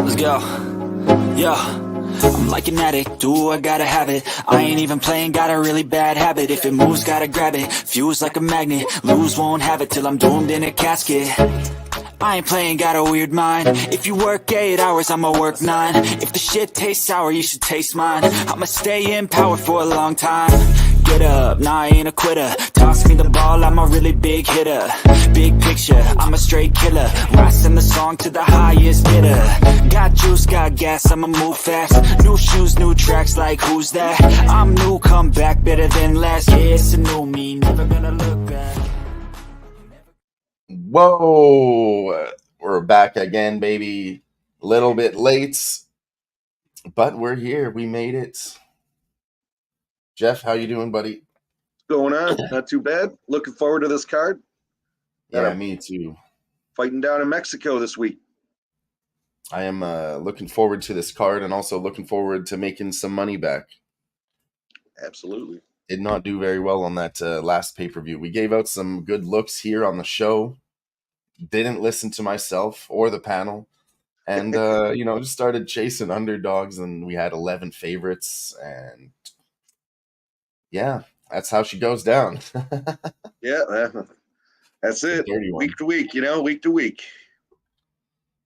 Let's go. Yo, I'm like an addict, do I gotta have it. I ain't even playing, got a really bad habit. If it moves, gotta grab it, fuse like a magnet. Lose, won't have it till I'm doomed in a casket. I ain't playing, got a weird mind. If you work 8 hours, I'ma work 9. If the shit tastes sour, you should taste mine. I'ma stay in power for a long time. Get up, nah, I ain't a quitter. Toss me the ball, I'm a really big hitter. Big picture, I'm a straight killer. Rising the song to the highest bidder. Got juice, got gas, I'ma move fast. New shoes, new tracks, like who's that? I'm new, come back, better than last. Yeah, it's a new me, never gonna look back. Whoa, we're back again, baby. A little bit late, but we're here. We made it. Jeff, how you doing, buddy? Going on? Not too bad. Looking forward to this card. Yeah, me too. Fighting down in Mexico this week. I am looking forward to this card and also looking forward to making some money back. Absolutely. Did not do very well on that last pay-per-view. We gave out some good looks here on the show. Didn't listen to myself or the panel. And, just started chasing underdogs, and we had 11 favorites. And, yeah, that's how she goes down. Yeah, that's it. Week to week, week to week.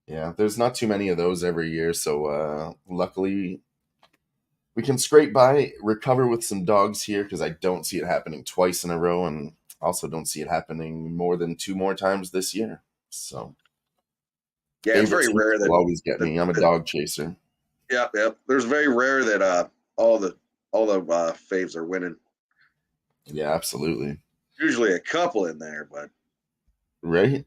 Yeah, there's not too many of those every year. So, luckily, we can scrape by, recover with some dogs here, because I don't see it happening twice in a row, and also don't see it happening more than 2 more times this year. So, yeah, it's very rare that always get me. I'm a dog chaser. Yeah. There's very rare that all the faves are winning. Yeah, absolutely. Usually a couple in there, but right.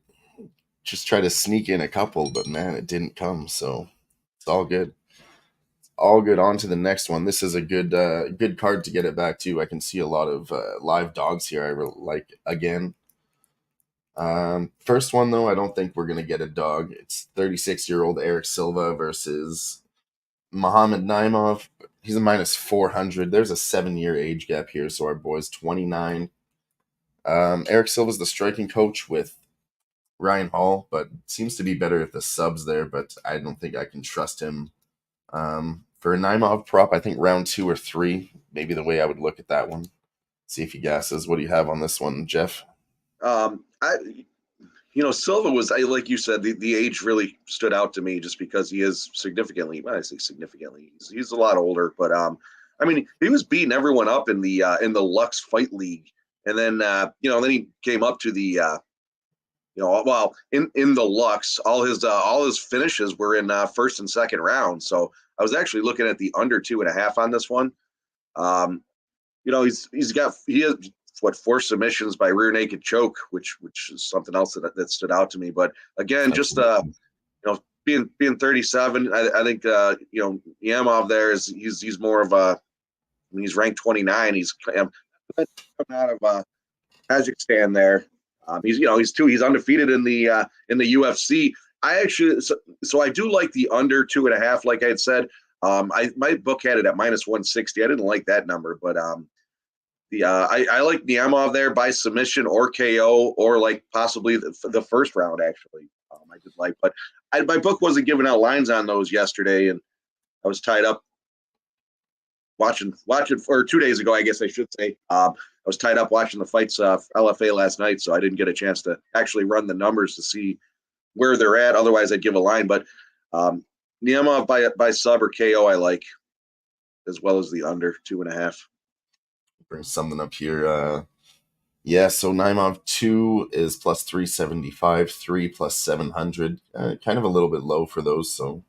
Just try to sneak in a couple, but man, it didn't come. So it's all good. All good. On to the next one. This is a good card to get it back to. I can see a lot of live dogs here. I really like again. First one though, I don't think we're gonna get a dog. It's 36-year-old Eric Silva versus Muhammad Naimov. He's a minus 400. There's a 7-year age gap here, so our boy's 29. Eric Silva's the striking coach with Ryan Hall, but seems to be better at the subs there. But I don't think I can trust him. For a Naimov prop, I think round 2 or 3, maybe the way I would look at that one. See if he guesses. What do you have on this one, Jeff? Silva was, like you said, the age really stood out to me just because he is significantly, when I say significantly, he's a lot older, but he was beating everyone up in the Lux Fight League, and then then he came up to the in the Lux, all his finishes were in first and second round. So I was actually looking at the under 2.5 on this one. He has 4 submissions by rear naked choke, which is something else that stood out to me. But again, just being 37, I think Yamov there he's more of a, he's ranked 29. He's coming out of Kazakhstan there. He's undefeated in the UFC. I actually so I do like the under 2.5, like I had said. My book had it at minus 160. I didn't like that number, but I like Niamov there by submission or KO or like possibly the first round actually. I did like, but my book wasn't giving out lines on those yesterday, and I was tied up watching or 2 days ago, I guess I should say. I was tied up watching the fights LFA last night, so I didn't get a chance to actually run the numbers to see where they're at. Otherwise, I'd give a line. But Niamov by sub or KO, I like, as well as the under 2.5. Bring something up here. So Naimov 2 is plus 375, 3 plus 700. Kind of a little bit low for those, so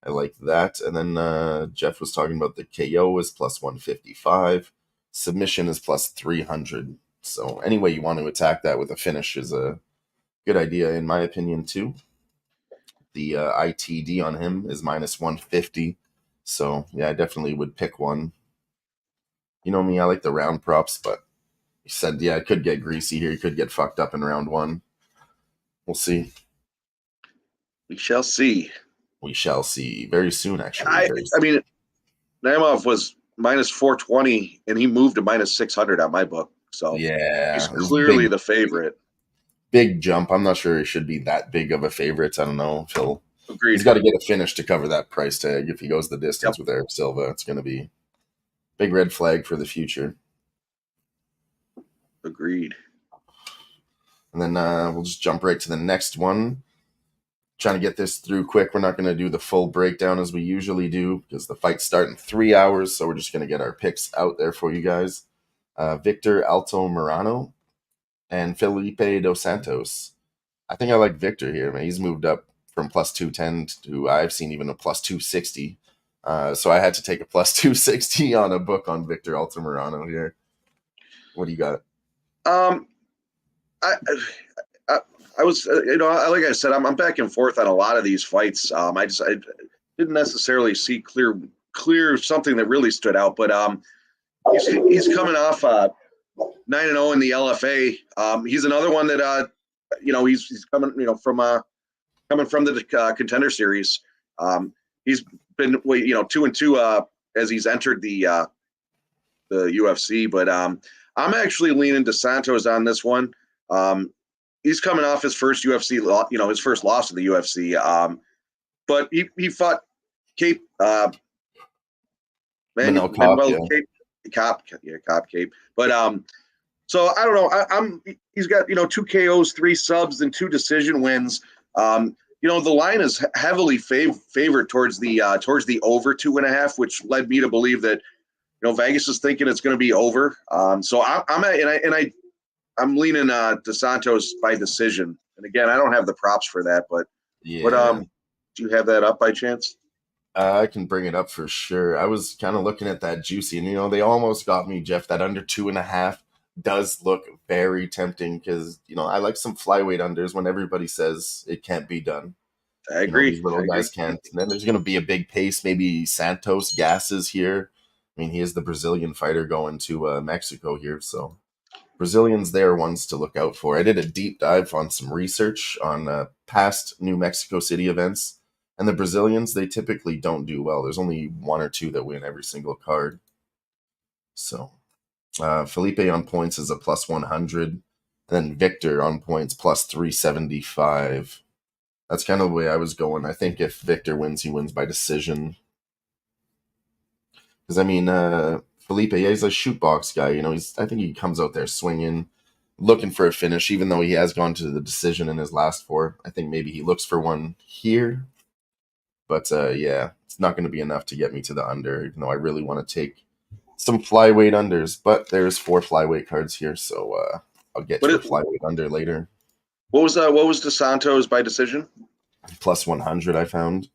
I like that. And then Jeff was talking about the KO is plus 155. Submission is plus 300. So any way you want to attack that with a finish is a good idea, in my opinion, too. The ITD on him is minus 150. So, yeah, I definitely would pick one. You know me, I like the round props, but he said, it could get greasy here. He could get fucked up in round 1. We'll see. We shall see. We shall see very soon, actually. Naimov was minus 420, and he moved to minus 600 on my book. So yeah, he's clearly the favorite. Big jump. I'm not sure he should be that big of a favorite. I don't know if he'll Agreed. He's got to get a finish to cover that price tag. If he goes the Yep. distance with Eric Silva, it's going to be big red flag for the future. Agreed. And then we'll just jump right to the next one. Trying to get this through quick. We're not going to do the full breakdown as we usually do because the fights start in 3 hours. So we're just going to get our picks out there for you guys. Victor Altamirano and Felipe Dos Santos. I think I like Victor here, man. He's moved up from plus 210 to I've seen even a plus 260. So I had to take a plus 260 on a book on Victor Altamirano here. What do you got? I I was, like I said, I'm back and forth on a lot of these fights. I didn't necessarily see clear something that really stood out, but he's coming off 9-0 in the LFA. He's another one that he's coming coming from the Contender Series. He's been 2-2 as he's entered the UFC, but I'm actually leaning to Santos on this one. He's coming off his first UFC, his first loss to the UFC. But he fought Cape Manuel Cape, Cop Cape. But so I don't know. He's got 2 KOs, 3 subs, and 2 decision wins. The line is heavily favored towards the over 2.5, which led me to believe that Vegas is thinking it's going to be over. So I'm leaning to Santos by decision. And again, I don't have the props for that, but do you have that up by chance? I can bring it up for sure. I was kind of looking at that juicy, and they almost got me, Jeff. That under 2.5 does look very tempting because I like some flyweight unders when everybody says it can't be done. I agree. These little guys can't. And then there's going to be a big pace. Maybe Santos gasses here. I mean, he is the Brazilian fighter going to Mexico here, so Brazilians, they are ones to look out for. I did a deep dive on some research on past New Mexico City events, and the Brazilians, they typically don't do well. There's only 1 or 2 that win every single card. So Felipe on points is a plus 100, and then Victor on points plus 375. That's kind of the way I was going. I think if Victor wins, he wins by decision. Because, Felipe, he's a shoot box guy. I think he comes out there swinging, looking for a finish, even though he has gone to the decision in his last 4. I think maybe he looks for one here. But, it's not going to be enough to get me to the under, even though I really want to take some flyweight unders. But there's 4 flyweight cards here, so I'll get to the flyweight under later. What was Dos Santos by decision? Plus 100, I found.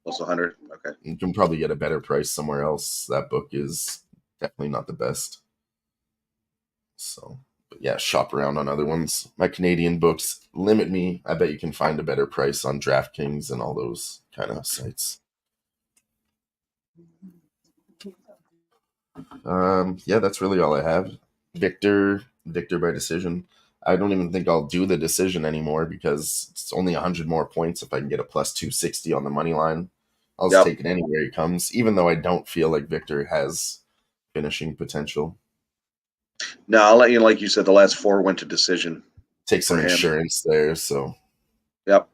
Plus 100. Okay. You can probably get a better price somewhere else. That book is definitely not the best. So, but yeah, shop around on other ones. My Canadian books limit me. I bet you can find a better price on DraftKings and all those kind of sites. That's really all I have. Victor by decision. I don't even think I'll do the decision anymore because it's only 100 more points if I can get a plus 260 on the money line. I'll just take it anywhere he comes, even though I don't feel like Victor has finishing potential. No, I'll let you, like you said, the last 4 went to decision. Take some insurance there, so. Yep.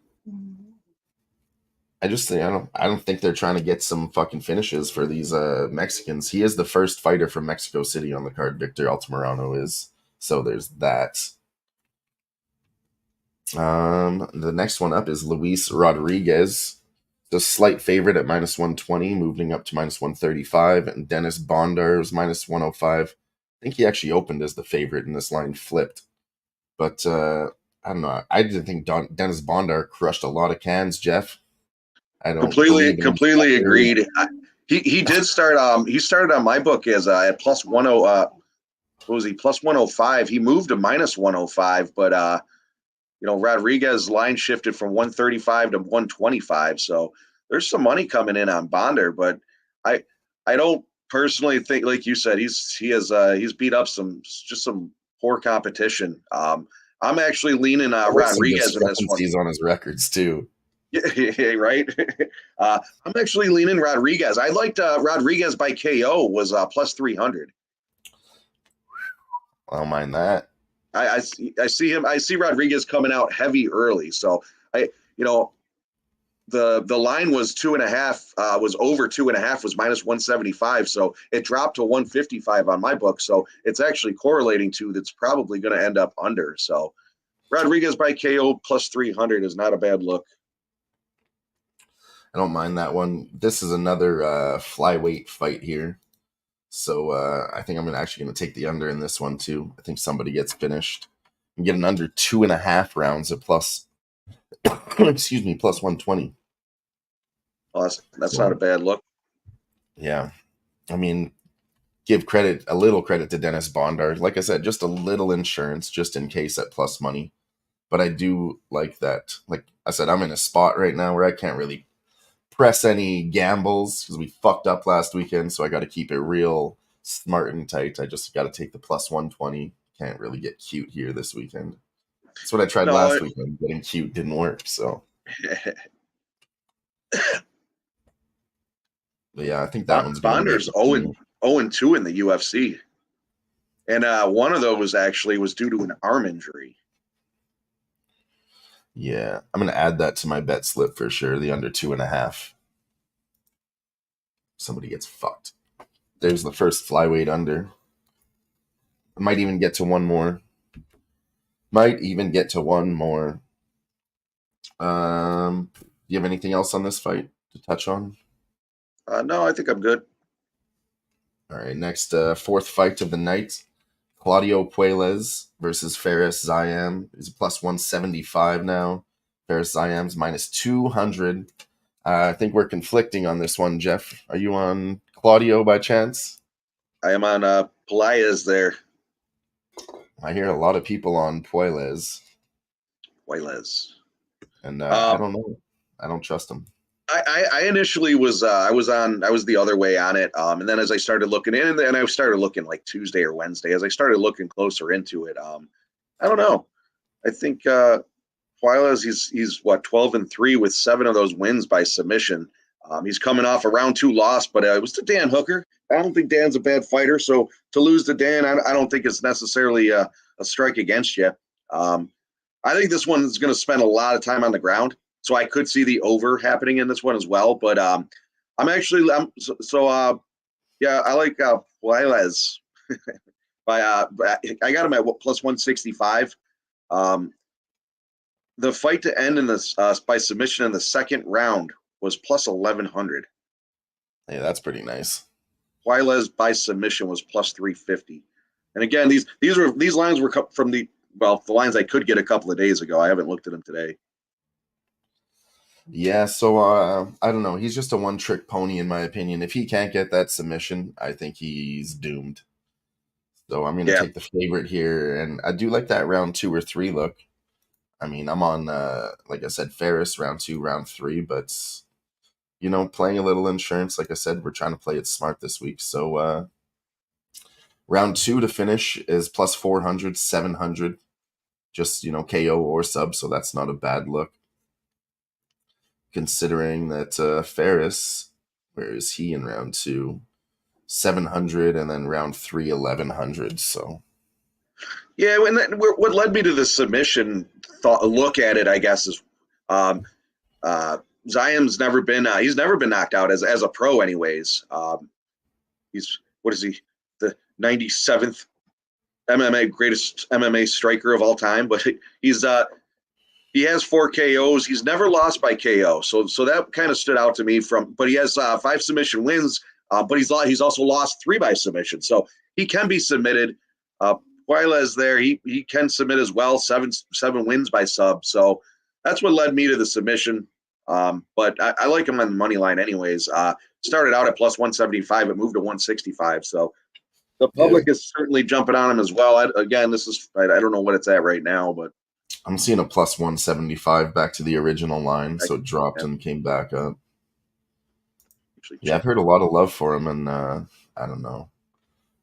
I just think I don't think they're trying to get some fucking finishes for these Mexicans. He is the first fighter from Mexico City on the card. Victor Altamirano is. So there's that. The next one up is Luis Rodriguez, the slight favorite at minus 120, moving up to minus 135, and Dennis Bondar is minus 105. I think he actually opened as the favorite, and this line flipped. But I don't know. I didn't think Dennis Bondar crushed a lot of cans, Jeff. I don't completely agreed. He did start. He started on my book as at plus 10. What was he? Plus 105. He moved to minus 105, but Rodriguez line shifted from 135 to 125. So there's some money coming in on Bondar, but I don't personally think, like you said, he's beat up some poor competition. I'm actually leaning Rodriguez in this one. He's on his records too. Yeah, right. I'm actually leaning Rodriguez. I liked Rodriguez by KO was plus 300. I don't mind that. I see him. I see Rodriguez coming out heavy early. So the line was 2.5, was over 2.5, was minus 175. So it dropped to 155 on my book. So it's actually correlating to that's probably going to end up under. So Rodriguez by KO plus 300 is not a bad look. I don't mind that one. This is another flyweight fight here. So I think I'm actually going to take the under in this one too. I think somebody gets finished. And get an under 2.5 rounds at plus, excuse me, plus 120. Well, that's not a bad look. Yeah. I mean, give a little credit to Dennis Bondar. Like I said, just a little insurance just in case at plus money. But I do like that. Like I said, I'm in a spot right now where I can't really press any gambles because we fucked up last weekend. So I got to keep it real smart and tight. I just got to take the plus 120. Can't really get cute here this weekend. That's what I tried last weekend. Getting cute didn't work. So, but yeah, I think that one's going to Bonder's 0-2 in the UFC. And one of those actually was due to an arm injury. Yeah, I'm going to add that to my bet slip for sure. The under 2.5. Somebody gets fucked. There's the first flyweight under. I might even get to one more. Do you have anything else on this fight to touch on? No, I think I'm good. All right, next fourth fight of the night. Claudio Puelles versus Fares Ziam. He's a plus 175 now. Fares Ziam's minus 200. I think we're conflicting on this one, Jeff. Are you on Claudio by chance? I am on Puelles there. I hear a lot of people on Puelles. And I don't know. I don't trust him. I initially was I was the other way on it, and then as I started looking in, and then I started looking like Tuesday or Wednesday, as I started looking closer into it, I don't know. I think Puelles, he's what 12-3 with 7 of those wins by submission. He's coming off a round 2 loss, but it was to Dan Hooker. I don't think Dan's a bad fighter, so to lose to Dan, I don't think it's necessarily a strike against you. I think this one is going to spend a lot of time on the ground. So I could see the over happening in this one as well, but I like Puelles. I got him at plus 165. The fight to end in this by submission in the second round was plus 1100. Hey, that's pretty nice. Puelles by submission was plus 350. And again, these lines were from the lines I could get a couple of days ago. I haven't looked at them today. Yeah, so I don't know. He's just a one-trick pony, in my opinion. If he can't get that submission, I think he's doomed. So I'm going to take the favorite here, and I do like that round 2 or 3 look. I mean, I'm on, like I said, Ferris, round 2, round 3, but, playing a little insurance. Like I said, we're trying to play it smart this week. So round 2 to finish is plus 400, 700, just, KO or sub, so that's not a bad look. Considering that Ferris, where is he in round 2? 700, and then round 3, 1100. So, yeah. What led me to the submission look at it, I guess, is Ziam's never been he's never been knocked out as a pro, anyways. He's the 97th greatest MMA striker of all time, but he has 4 KOs. He's never lost by KO. So that kind of stood out to me but he has 5 submission wins, but he's also lost 3 by submission. So he can be submitted. Puelles there, he can submit as well, 7 wins by sub. So that's what led me to the submission. But I like him on the money line anyways. Started out at plus 175. It moved to 165. So the public is certainly jumping on him as well. I don't know what it's at right now, but I'm seeing a plus 175 back to the original line, so it dropped and came back up. Yeah, I've heard a lot of love for him, and I don't know.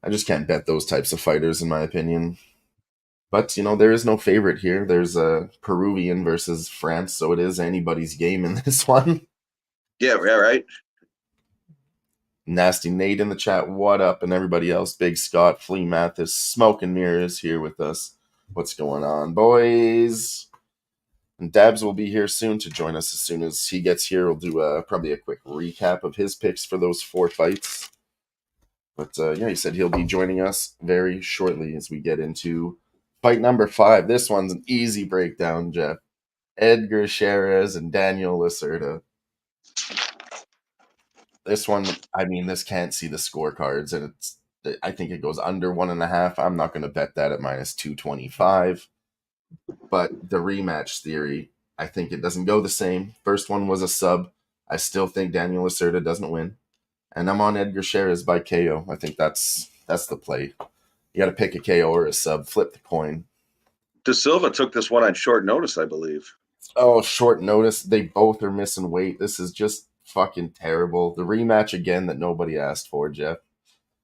I just can't bet those types of fighters, in my opinion. But, there is no favorite here. There's a Peruvian versus France, so it is anybody's game in this one. Yeah, right. Nasty Nate in the chat, what up? And everybody else, Big Scott, Flea Mathis, Smoke and Mirrors here with us. What's going on, boys? And Dabs will be here soon to join us. As soon as he gets here, we'll do probably a quick recap of his picks for those 4 fights. But yeah, he said he'll be joining us very shortly as we get into fight number 5. This one's an easy breakdown, Jeff. Edgar Chairez and Daniel Lacerda. This one, I mean, this can't see the scorecards, and I think it goes under 1.5. I'm not going to bet that at minus 225. But the rematch theory, I think it doesn't go the same. First one was a sub. I still think Daniel Lacerda doesn't win. And I'm on Edgar Chairez by KO. I think that's the play. You got to pick a KO or a sub. Flip the coin. De Silva took this one on short notice, I believe. Oh, short notice. They both are missing weight. This is just fucking terrible. The rematch again that nobody asked for, Jeff.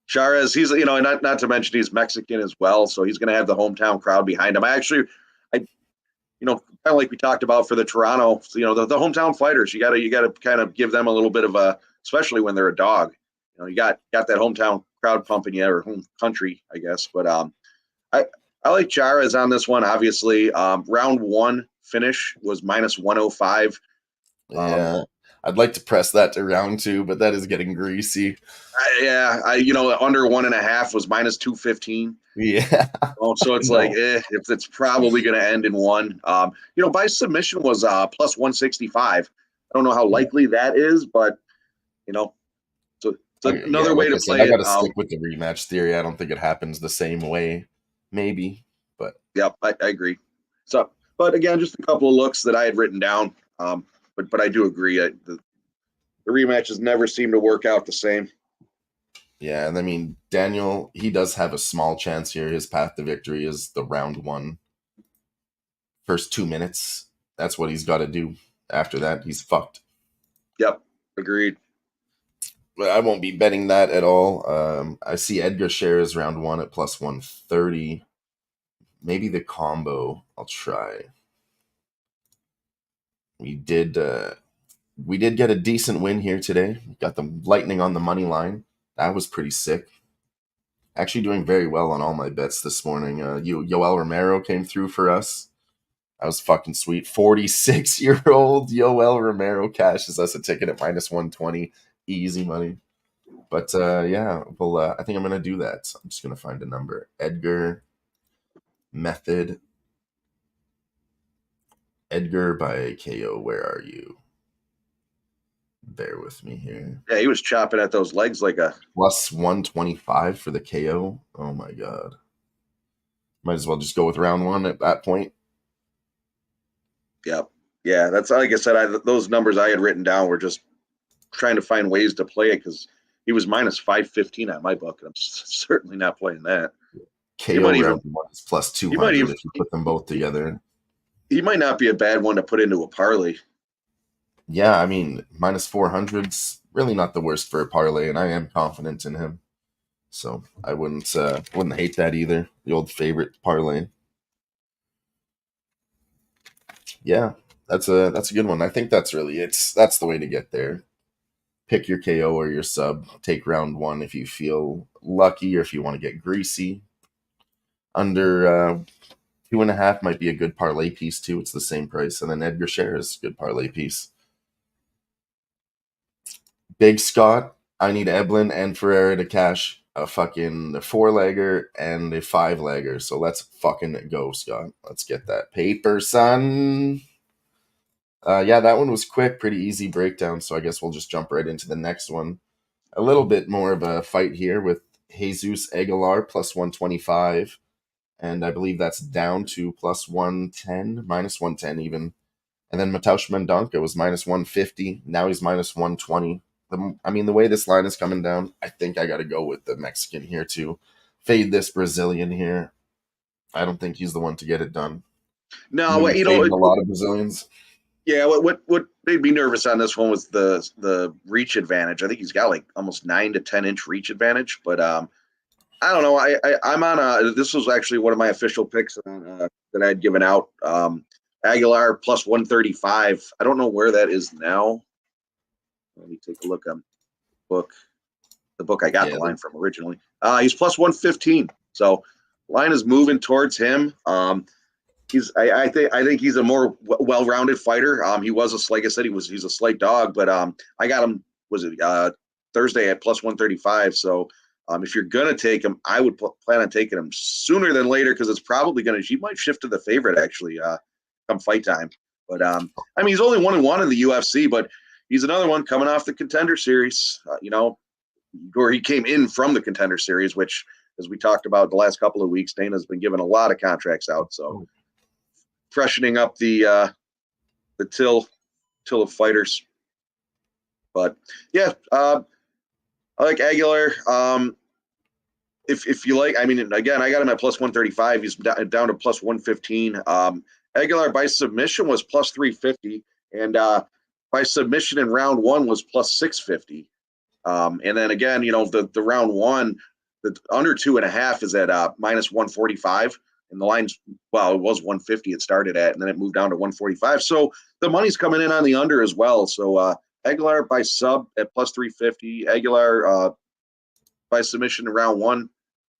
Chairez, he's, you know, not to mention he's Mexican as well, so he's going to have the hometown crowd behind him. You know, kind of like we talked about for the Toronto, you know, the hometown fighters, you got to kind of give them a little bit of a, especially when they're a dog. You know, you got that hometown crowd pumping you, or home country, I guess. But I like Chairez on this one. Obviously, round 1 finish was minus 105. Yeah, I'd like to press that to round 2, but that is getting greasy. You know, under 1.5 was minus 215. Yeah. So it's like, it's probably going to end in 1. You know, by submission was plus 165. I don't know how likely that is, but you know, so it's another way to play I it. got to stick with the rematch theory. I don't think it happens the same way. Maybe, but yep, I agree. So, but again, just a couple of looks that I had written down. But I do agree. The rematches never seem to work out the same. Yeah, and I mean, Daniel, he does have a small chance here. His path to victory is the round 1. First 2 minutes. That's what he's got to do. After that, he's fucked. Yep, agreed. But I won't be betting that at all. I see Edgar Chairez round 1 at plus 130. Maybe the combo. I'll try. We did get a decent win here today. Got the Lightning on the money line. That was pretty sick. Actually doing very well on all my bets this morning. Yoel Romero came through for us. That was fucking sweet. 46-year-old Yoel Romero cashes us a ticket at minus 120. Easy money. But yeah, well, I think I'm going to do that. So I'm just going to find a number. Edgar Method. Edgar by KO. Where are you? Bear with me here. Yeah, he was chopping at those legs like a Plus 125 for the KO. Oh my god. Might as well just go with round 1 at that point. Yep. Yeah, that's like I said. Those numbers I had written down were just trying to find ways to play it because he was minus 515 at my book, and I'm certainly not playing that. KO round 1 is plus 200 if you put them both together. He might not be a bad one to put into a parlay. Yeah, I mean, minus 400's really not the worst for a parlay, and I am confident in him. So I wouldn't hate that either. The old favorite parlay. Yeah, that's a good one. I think that's really that's the way to get there. Pick your KO or your sub. Take round 1 if you feel lucky or if you want to get greasy. Under 2.5 might be a good parlay piece too. It's the same price, and then Edgar Chairez, good parlay piece. Big Scott, I need Eblin and Ferreira to cash a fucking 4-legger and a 5-legger. So let's fucking go, Scott. Let's get that paper, son. Yeah, that one was quick, pretty easy breakdown. So I guess we'll just jump right into the next one. A little bit more of a fight here with Jesus Aguilar plus 125. And I believe that's down to plus 110, minus 110 even. And then Mateusz Mendonca was minus 150. Now he's minus 120. The way this line is coming down, I think I got to go with the Mexican here to fade this Brazilian here. I don't think he's the one to get it done. No, a lot of Brazilians. Yeah, what made me nervous on this one was the reach advantage. I think he's got like almost 9 to 10 inch reach advantage, but I don't know. I'm on this was actually one of my official picks that I had given out. Aguilar plus 135. I don't know where that is now. Let me take a look on the book I got the line from originally. He's plus 115. So line is moving towards him. I think he's a more well-rounded fighter. He was like I said, he's a slight dog, but I got him. Was it Thursday at plus 135? So if you're gonna take him, I would plan on taking him sooner than later because it's probably gonna. He might shift to the favorite actually come fight time. But I mean, he's only 1-1 in the UFC, but he's another one coming off the Contender Series. Where he came in from the Contender Series, which, as we talked about the last couple of weeks, Dana's been giving a lot of contracts out. So freshening up the till of fighters. But yeah, I like Aguilar. If you like, I mean, again, I got him at plus 135. He's down to plus 115. Aguilar by submission was plus 350, and by submission in round one was plus 650. And then again, the round one, the under 2.5 is at minus 145. And the line's, well, it was 150 it started at, and then it moved down to 145. So the money's coming in on the under as well. So Aguilar by sub at plus 350. Aguilar by submission in round one,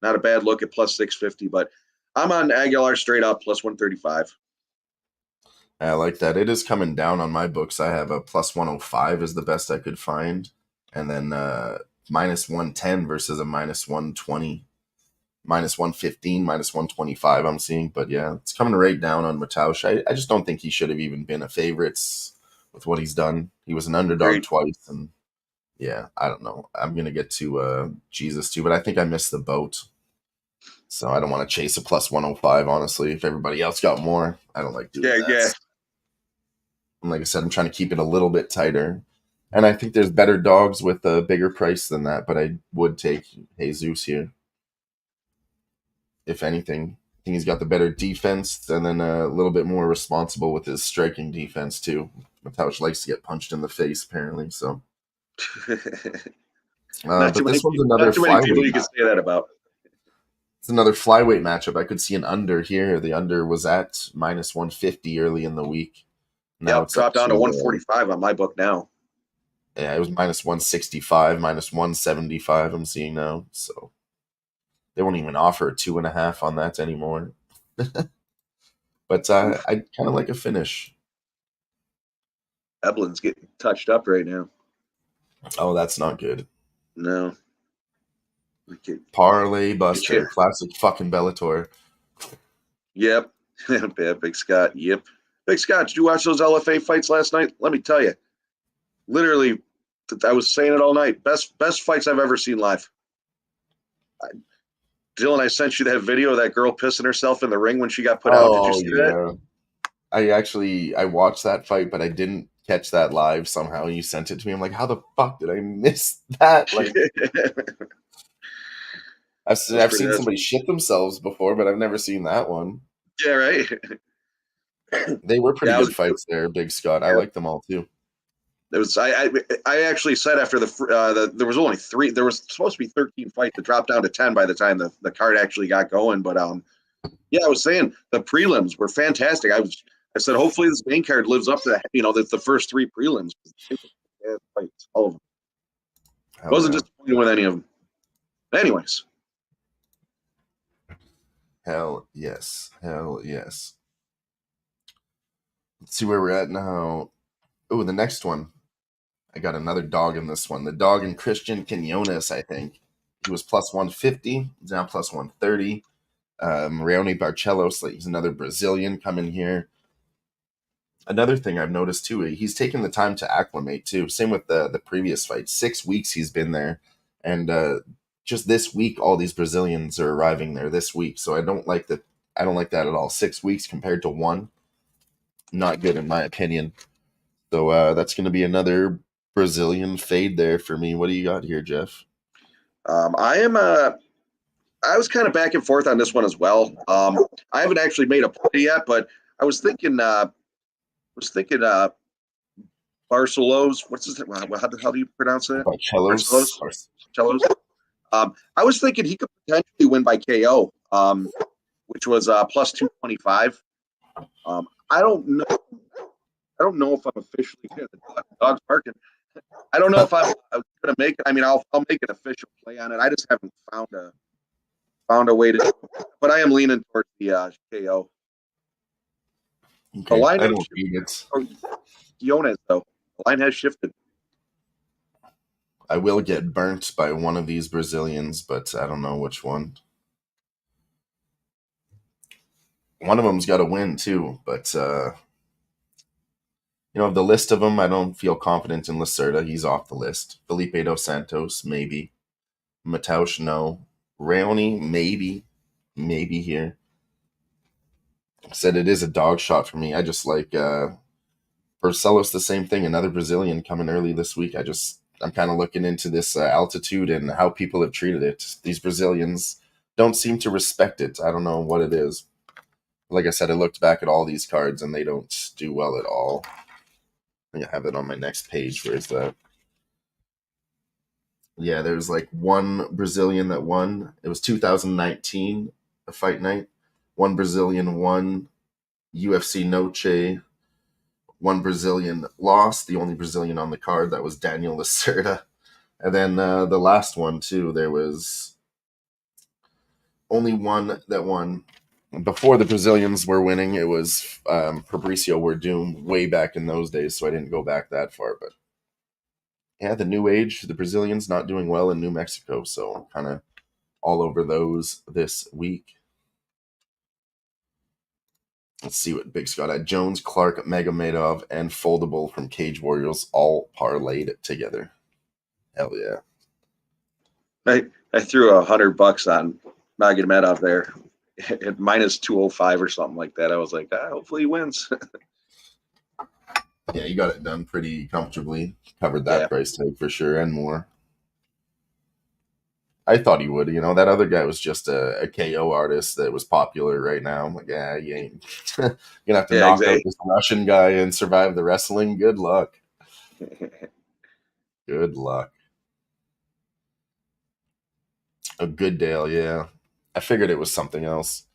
not a bad look at plus 650. But I'm on Aguilar straight up plus 135. I like that. It is coming down on my books. I have a plus 105 is the best I could find. And then minus 110 versus a minus 120. Minus 115, minus 125 I'm seeing. But yeah, it's coming right down on Mataush. I just don't think he should have even been a favorites with what he's done. He was an underdog Agreed. twice. And yeah, I don't know. I'm going to get to Jesus too, but I think I missed the boat. So I don't want to chase a plus 105, honestly. If everybody else got more, I don't like doing that. Yeah. And like I said, I'm trying to keep it a little bit tighter. And I think there's better dogs with a bigger price than that, but I would take Jesus here. If anything, I think he's got the better defense and then a little bit more responsible with his striking defense too. Mataush likes to get punched in the face, apparently. So, but this one's another not too many people flyweight. you can say that about. It's another flyweight matchup. I could see an under here. The under was at minus 150 early in the week. Now It's dropped down to 145 on my book now. Yeah, it was minus 165, minus 175 I'm seeing now. So they won't even offer a 2.5 on that anymore. But I kind of like a finish. Eblin's getting touched up right now. Oh, that's not good. No. Parlay Buster, classic fucking Bellator. Yep. Big Scott. Yep. Big Scott, did you watch those LFA fights last night? Let me tell you. Literally, I was saying it all night. Best fights I've ever seen live. Dylan, I sent you that video of that girl pissing herself in the ring when she got put out. Did you see that? I watched that fight, but I didn't catch that live somehow. You sent it to me. I'm like, how the fuck did I miss that? Like, I've seen somebody shit themselves before, but I've never seen that one. Yeah, right. They were pretty good fights there, Big Scott. I like them all too. It was. I actually said after there was only 3. There was supposed to be 13 fights. It dropped down to 10 by the time the card actually got going. But yeah, I was saying the prelims were fantastic. I said hopefully this main card lives up to the first 3 prelims. Fights, all of them. Wasn't disappointed with any of them. Anyways. Hell yes. Let's see where we're at now. Oh, the next one. I got another dog in this one. The dog in Christian Quinones, I think. He was plus 150. He's now plus 130. Marione Barcelos, he's another Brazilian coming here. Another thing I've noticed too, he's taken the time to acclimate too. Same with the previous fight. 6 weeks he's been there. And just this week, all these Brazilians are arriving there this week. So I don't like that. I don't like that at all. 6 weeks compared to 1. Not good in my opinion. So that's going to be another Brazilian fade there for me. What do you got here, Jeff? I was kind of back and forth on this one as well. I haven't actually made a play yet, but I was thinking Barcelos. What's his name? How do you pronounce it? Barcelos. I was thinking he could potentially win by KO, which was plus 225. I don't know if I'm officially the dog's barking. I don't know if I'm going to make it. I mean, I'll make an official play on it. I just haven't found a way to. But I am leaning towards the KO. The Okay, line I has don't shifted. need it. Or Diones, though. The line has shifted. I will get burnt by one of these Brazilians, but I don't know which one. One of them's got to win too, but the list of them, I don't feel confident in Lacerda. He's off the list. Felipe dos Santos, maybe. Mataush, no. Raoni, maybe here. Said it is a dog shot for me. I just like Barcelos, the same thing. Another Brazilian coming early this week. I'm kind of looking into this altitude and how people have treated it. These Brazilians don't seem to respect it. I don't know what it is. Like I said, I looked back at all these cards and they don't do well at all. I think I have it on my next page. Where's that? Yeah, there's like one Brazilian that won. It was 2019, a fight night. One Brazilian won UFC Noche. One Brazilian lost. The only Brazilian on the card, that was Daniel Lacerda. And then the last one, too, there was only one that won. Before the Brazilians were winning, it was Fabricio Werdum way back in those days, so I didn't go back that far. But yeah, the new age, the Brazilians not doing well in New Mexico, so kind of all over those this week. Let's see what Big's got at. Jones, Clark, Magomedov, and Foldable from Cage Warriors all parlayed together. Hell yeah. I threw $100 on Magomedov there at minus 205 or something like that. I was like, hopefully he wins. Yeah, you got it done pretty comfortably. Covered that Yeah. price tag for sure and more. I thought he would. That other guy was just a KO artist that was popular right now. I'm like, yeah, you ain't you're gonna have to Yeah, knock out exactly. this Russian guy and survive the wrestling. Good luck. Good luck. A good Dale, yeah. I figured it was something else.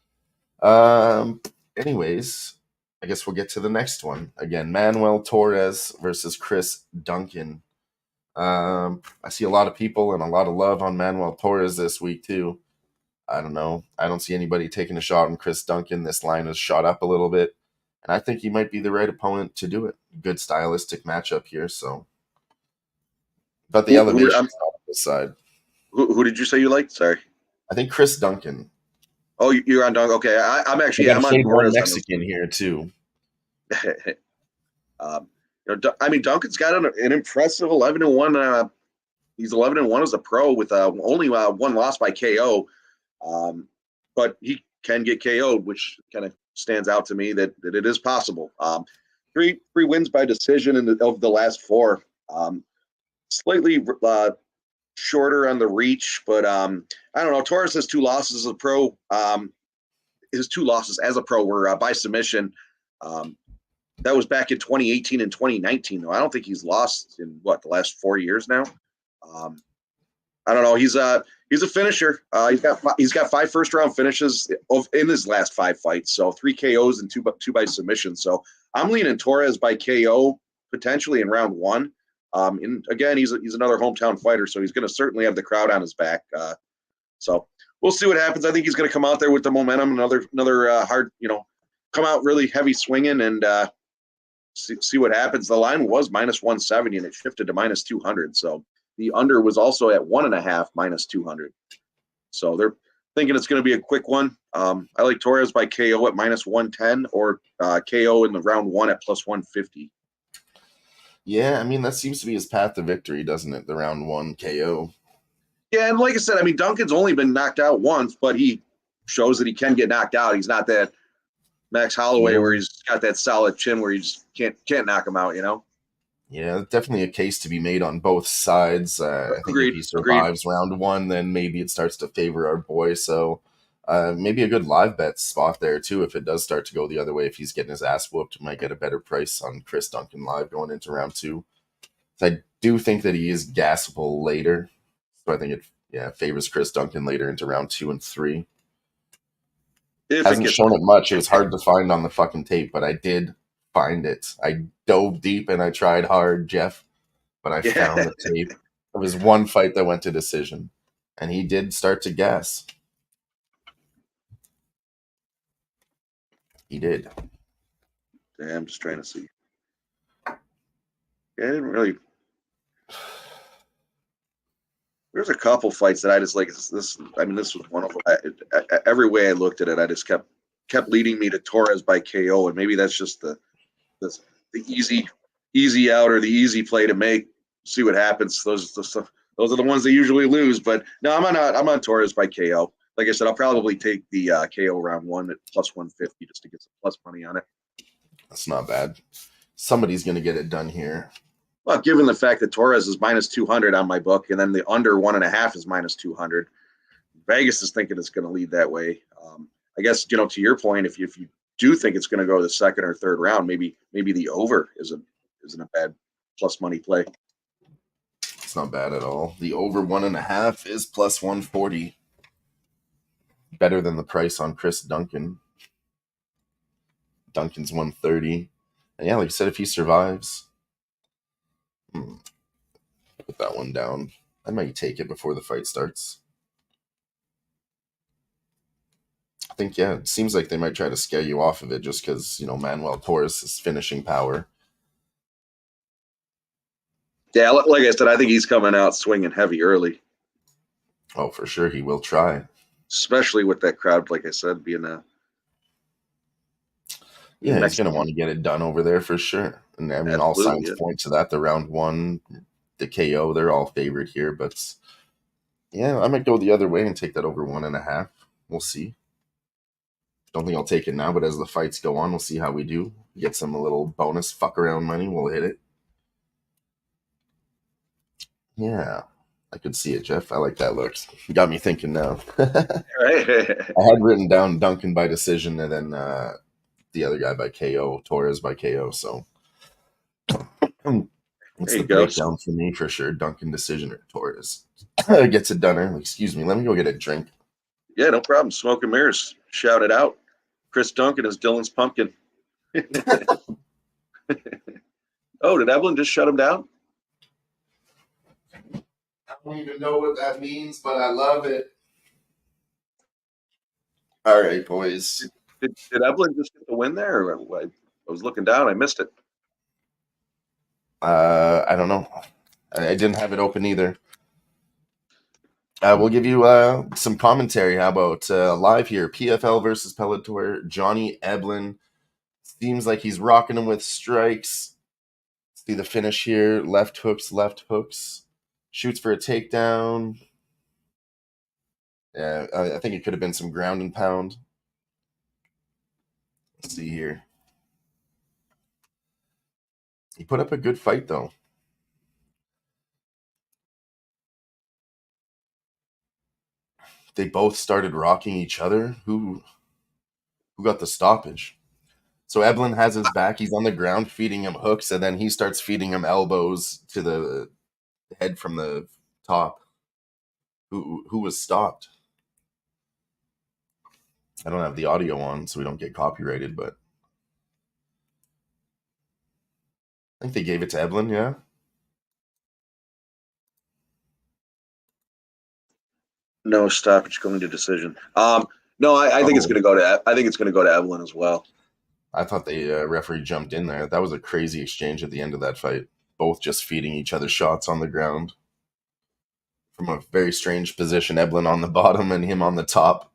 Um. Anyways, I guess we'll get to the next one. Again, Manuel Torres versus Chris Duncan. I see a lot of people and a lot of love on Manuel Torres this week too. I don't know. I don't see anybody taking a shot on Chris Duncan. This line has shot up a little bit, and I think he might be the right opponent to do it. Good stylistic matchup here. So, but the Who, elevation is not on this side. who did you say you liked? Sorry. I think Chris Duncan. Oh, you're on Dunk. Okay, I got to I'm on fade one Torres on Mexican here too. this. I mean, Duncan's got an impressive 11-1. He's 11-1 as a pro with only one loss by KO. But he can get KO'd, which kind of stands out to me that it is possible. Three wins by decision of the last four. Slightly shorter on the reach, but I don't know. Torres has two losses as a pro. His two losses as a pro were by submission. That was back in 2018 and 2019, though. I don't think he's lost in the last 4 years now. I don't know. He's a finisher. He's got 5 first round finishes in his last 5 fights. So 3 KOs and two by submission. So I'm leaning Torres by KO potentially in round 1. And again, he's another hometown fighter, so he's going to certainly have the crowd on his back. So we'll see what happens. I think he's going to come out there with the momentum. Another hard, come out really heavy swinging and see what happens. The line was minus 170 and it shifted to minus 200. So the under was also at 1.5 minus 200. So they're thinking it's going to be a quick one. I like Torres by KO at minus 110 or KO in the round 1 at plus 150. Yeah, I mean that seems to be his path to victory, doesn't it? The round 1 KO. Yeah, and like I said, I mean Duncan's only been knocked out once, but he shows that he can get knocked out. He's not that Max Holloway where he's got that solid chin where you just can't knock him out. Yeah, definitely a case to be made on both sides. I think if he survives round 1, then maybe it starts to favor our boy. So maybe a good live bet spot there too. If it does start to go the other way, if he's getting his ass whooped, might get a better price on Chris Duncan live going into round 2. So I do think that he is gassable later. So I think it favors Chris Duncan later into round 2 and 3. Hasn't shown it much. It was hard to find on the fucking tape, but I did find it. I dove deep and I tried hard, Jeff, but I found the tape. It was one fight that went to decision, and he did start to gas. He did. Yeah, I'm just trying to see. Yeah, I didn't really. There's a couple fights that I just like. This I mean, this was one of them. Every way I looked at it, I just kept leading me to Torres by KO, and maybe that's just the easy out or the easy play to make. See what happens. Those are the ones that usually lose. But no, I'm on Torres by KO. Like I said, I'll probably take the KO round one at plus 150 just to get some plus money on it. That's not bad. Somebody's going to get it done here. Well, given the fact that Torres is minus 200 on my book, and then the under 1.5 is minus 200, Vegas is thinking it's going to lead that way. I guess, to your point, if you do think it's going to go to the second or third round, maybe the over isn't a bad plus money play. It's not bad at all. The over 1.5 is plus 140. Better than the price on Chris Duncan. Duncan's 130. And yeah, like I said, if he survives, put that one down. I might take it before the fight starts. I think, yeah, it seems like they might try to scare you off of it just because, Manuel Torres' finishing power. Yeah, like I said, I think he's coming out swinging heavy early. Oh, for sure, he will try. Especially with that crowd, like I said, being a... Yeah, he's going to want to get it done over there for sure. And I mean, all signs point to that. The round one, the KO, they're all favored here. But yeah, I might go the other way and take that over 1.5. We'll see. Don't think I'll take it now, but as the fights go on, we'll see how we do. Get some little bonus fuck around money. We'll hit it. Yeah, I could see it, Jeff. I like that look. You got me thinking now. I had written down Duncan by decision and then the other guy by KO, Torres by KO. So it's the breakdown for me for sure. Duncan decision or Torres gets it done early. Excuse me. Let me go get a drink. Yeah, no problem. Smoke and mirrors. Shout it out. Chris Duncan is Dylan's pumpkin. Oh, did Evelyn just shut him down? I don't even know what that means, but I love it. All right, boys. Did Evelyn just get the win there? Or I was looking down. I missed it. I don't know. I didn't have it open either. We'll give you some commentary. How about live here? PFL versus Bellator. Johnny Eblin seems like he's rocking him with strikes. See the finish here. Left hooks. Shoots for a takedown. Yeah, I think it could have been some ground and pound. Let's see here. He put up a good fight, though. They both started rocking each other. Who got the stoppage? So Eblin has his back. He's on the ground feeding him hooks, and then he starts feeding him elbows to the head from the top. Who was stopped? I don't have the audio on, so we don't get copyrighted, but I think they gave it to Eblin, yeah? No stoppage going to decision. No, I think it's going to go to. I think it's going to go to Evelyn as well. I thought the referee jumped in there. That was a crazy exchange at the end of that fight. Both just feeding each other shots on the ground from a very strange position. Eblin on the bottom and him on the top.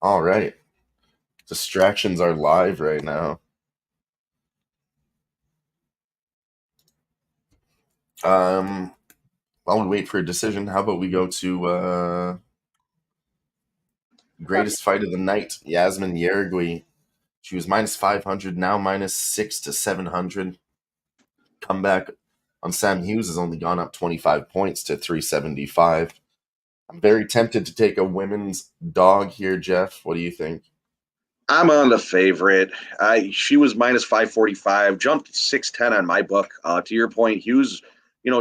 All right, distractions are live right now. While we wait for a decision, how about we go to greatest fight of the night, Yasmin Yergui. She was minus 500, now minus 6 to 700. Comeback on Sam Hughes has only gone up 25 points to 375. I'm very tempted to take a women's dog here, Jeff. What do you think? I'm on the favorite. She was minus 545, jumped 610 on my book. To your point, Hughes,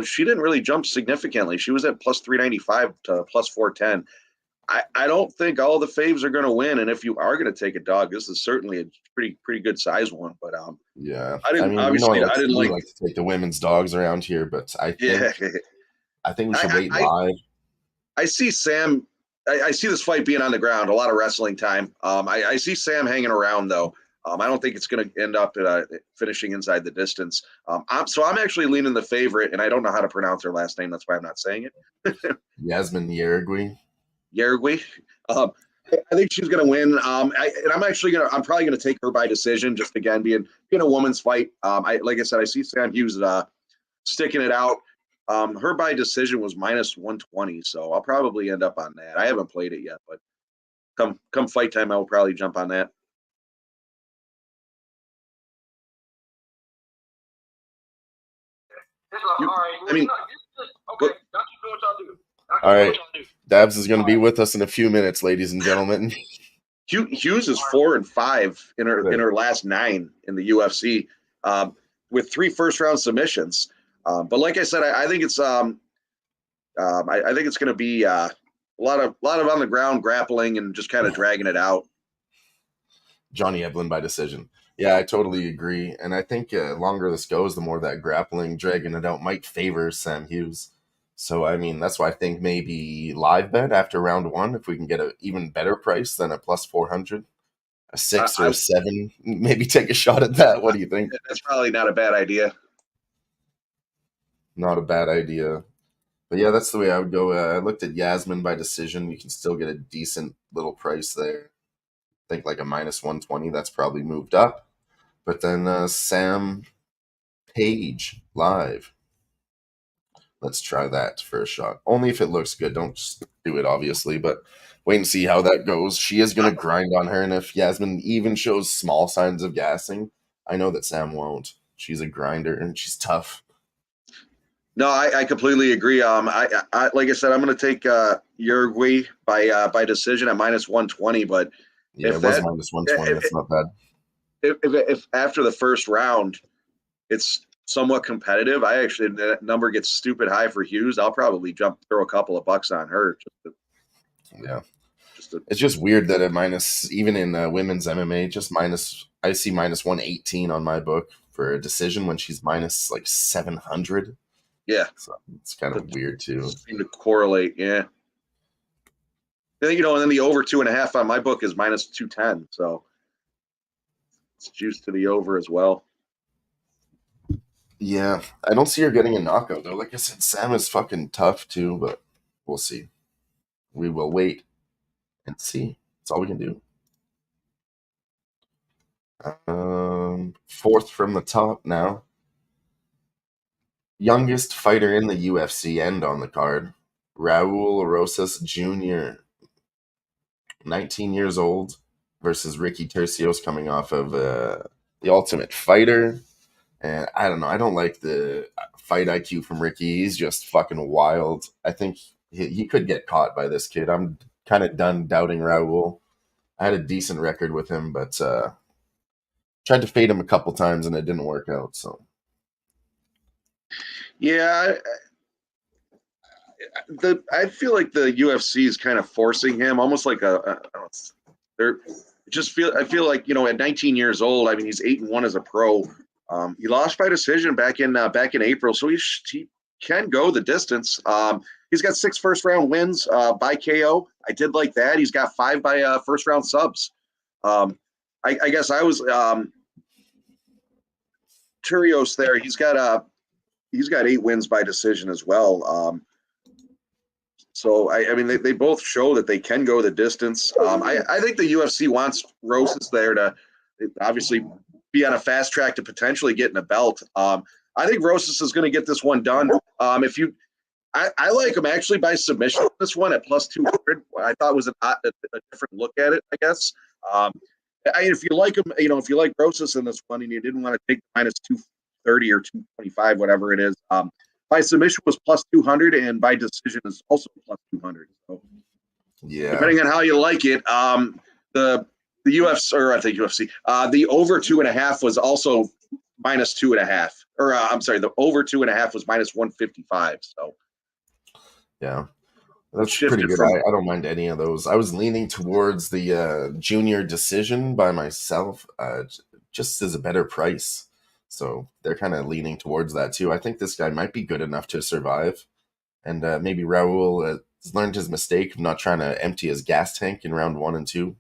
she didn't really jump significantly. She was at plus 395 to plus 410. I don't think all the faves are going to win, and if you are going to take a dog, this is certainly a pretty good size one. But yeah, I didn't like to take the women's dogs around here, but I think we should wait live. I see Sam I see this fight being on the ground, a lot of wrestling time. I see Sam hanging around though. I don't think it's going to end up finishing inside the distance. I'm actually leaning the favorite, and I don't know how to pronounce her last name. That's why I'm not saying it. Yasmin Yergui. Yergui. I think she's going to win. I'm probably going to take her by decision. Just again, being a woman's fight. Like I said, I see Sam Hughes sticking it out. Her by decision was minus 120, so I'll probably end up on that. I haven't played it yet, but come fight time, I will probably jump on that. All right, Dabs is going to be with us in a few minutes, ladies and gentlemen. Hughes is 4-5 in her last 9 in the UFC, with 3 first-round submissions. But like I said, I think it's I think it's going to be a lot of on the ground grappling and just kind of dragging it out. Johnny Evelyn by decision. Yeah, I totally agree. And I think longer this goes, the more that grappling, dragging it out might favor Sam Hughes. So, I mean, that's why I think maybe live bet after round 1, if we can get an even better price than a plus 400, a 6 or a 7, maybe take a shot at that. What do you think? That's probably not a bad idea. Not a bad idea. But yeah, that's the way I would go. I looked at Yasmin by decision. You can still get a decent little price there. I think like a minus 120. That's probably moved up. But then Sam Page live. Let's try that for a shot. Only if it looks good. Don't just do it, obviously. But wait and see how that goes. She is going to grind on her. And if Yasmin even shows small signs of gassing, I know that Sam won't. She's a grinder and she's tough. No, I completely agree. I like I said, I'm going to take Uruguay by decision at minus 120. But yeah, it was minus 120. That's not bad. If after the first round, it's somewhat competitive, that number gets stupid high for Hughes. I'll probably throw a couple of bucks on her. It's just weird that at minus, even in women's MMA, just minus. I see minus 118 on my book for a decision when she's minus like 700. Yeah, so it's kind of weird too. Seem to correlate, yeah. And then the over 2.5 on my book is minus 210, so it's juice to the over as well. Yeah, I don't see her getting a knockout though. Like I said, Sam is fucking tough too, but we'll see. We will wait and see. That's all we can do. Fourth from the top now. Youngest fighter in the UFC and on the card, Raul Rosas Jr., 19 years old, versus Ricky Tercios coming off of The Ultimate Fighter. And I don't know. I don't like the fight IQ from Ricky. He's just fucking wild. I think he could get caught by this kid. I'm kind of done doubting Raul. I had a decent record with him, but tried to fade him a couple times and it didn't work out. So, yeah, I feel like the UFC is kind of forcing him, almost like I feel like at 19 years old. I mean, he's 8-1 as a pro. He lost by decision back in April, so he can go the distance. He's got 6 first-round wins by KO. I did like that. He's got 5 by first-round subs. I guess I was Turios there. He's got 8 wins by decision as well. So I mean, they both show that they can go the distance. I think the UFC wants Rosas there to obviously be on a fast track to potentially getting a belt. I think Rosas is going to get this one done. I like him actually by submission. This one at plus 200, I thought was a different look at it, I guess. If you like him, if you like Rosas in this one and you didn't want to take minus 230 or 225, whatever it is, by submission was plus 200 and by decision is also plus 200. So yeah, depending on how you like it, the UFC, or I think UFC, the over 2.5 was also minus 2.5. Or I'm sorry, the over 2.5 was minus 155. So yeah, that's pretty good. I don't mind any of those. I was leaning towards the junior decision by myself, just as a better price. So they're kind of leaning towards that too. I think this guy might be good enough to survive. And maybe Raul has learned his mistake of not trying to empty his gas tank in round 1 and 2.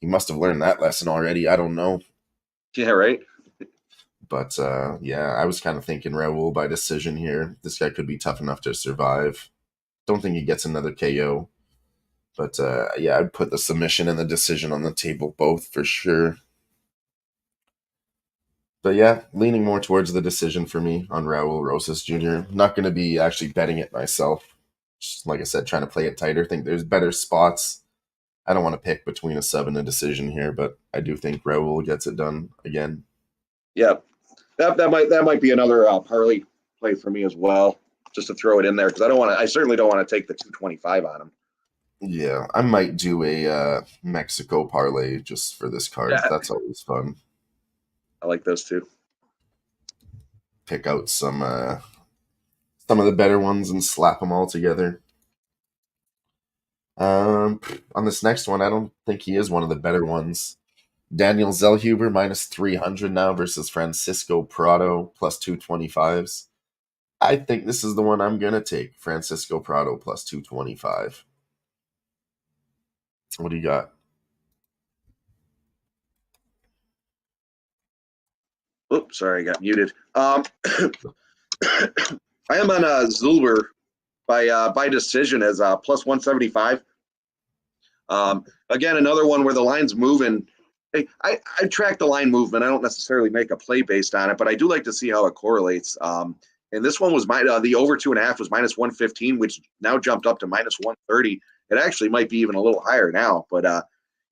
He must have learned that lesson already. I don't know. Yeah, right. But yeah, I was kind of thinking Raul by decision here. This guy could be tough enough to survive. Don't think he gets another KO. But yeah, I'd put the submission and the decision on the table both for sure. But yeah, leaning more towards the decision for me on Raul Rosas Jr. Not going to be actually betting it myself. Just like I said, trying to play it tighter. Think there's better spots. I don't want to pick between a sub and a decision here, but I do think Raul gets it done again. Yeah, that might be another parlay play for me as well, just to throw it in there because I certainly don't want to take the 225 on him. Yeah, I might do a Mexico parlay just for this card. Yeah, That's always fun. I like those too. Pick out some of the better ones and slap them all together. On this next one, I don't think he is one of the better ones. Daniel Zellhuber minus 300 now versus Francisco Prado plus 225s. I think this is the one I'm going to take. Francisco Prado plus 225. What do you got? Oops, sorry, I got muted. I am on Zulber by decision as plus 175. Again, another one where the line's moving. Hey, I track the line movement. I don't necessarily make a play based on it, but I do like to see how it correlates. And this one was the over 2.5 was minus 115, which now jumped up to minus 130. It actually might be even a little higher now, but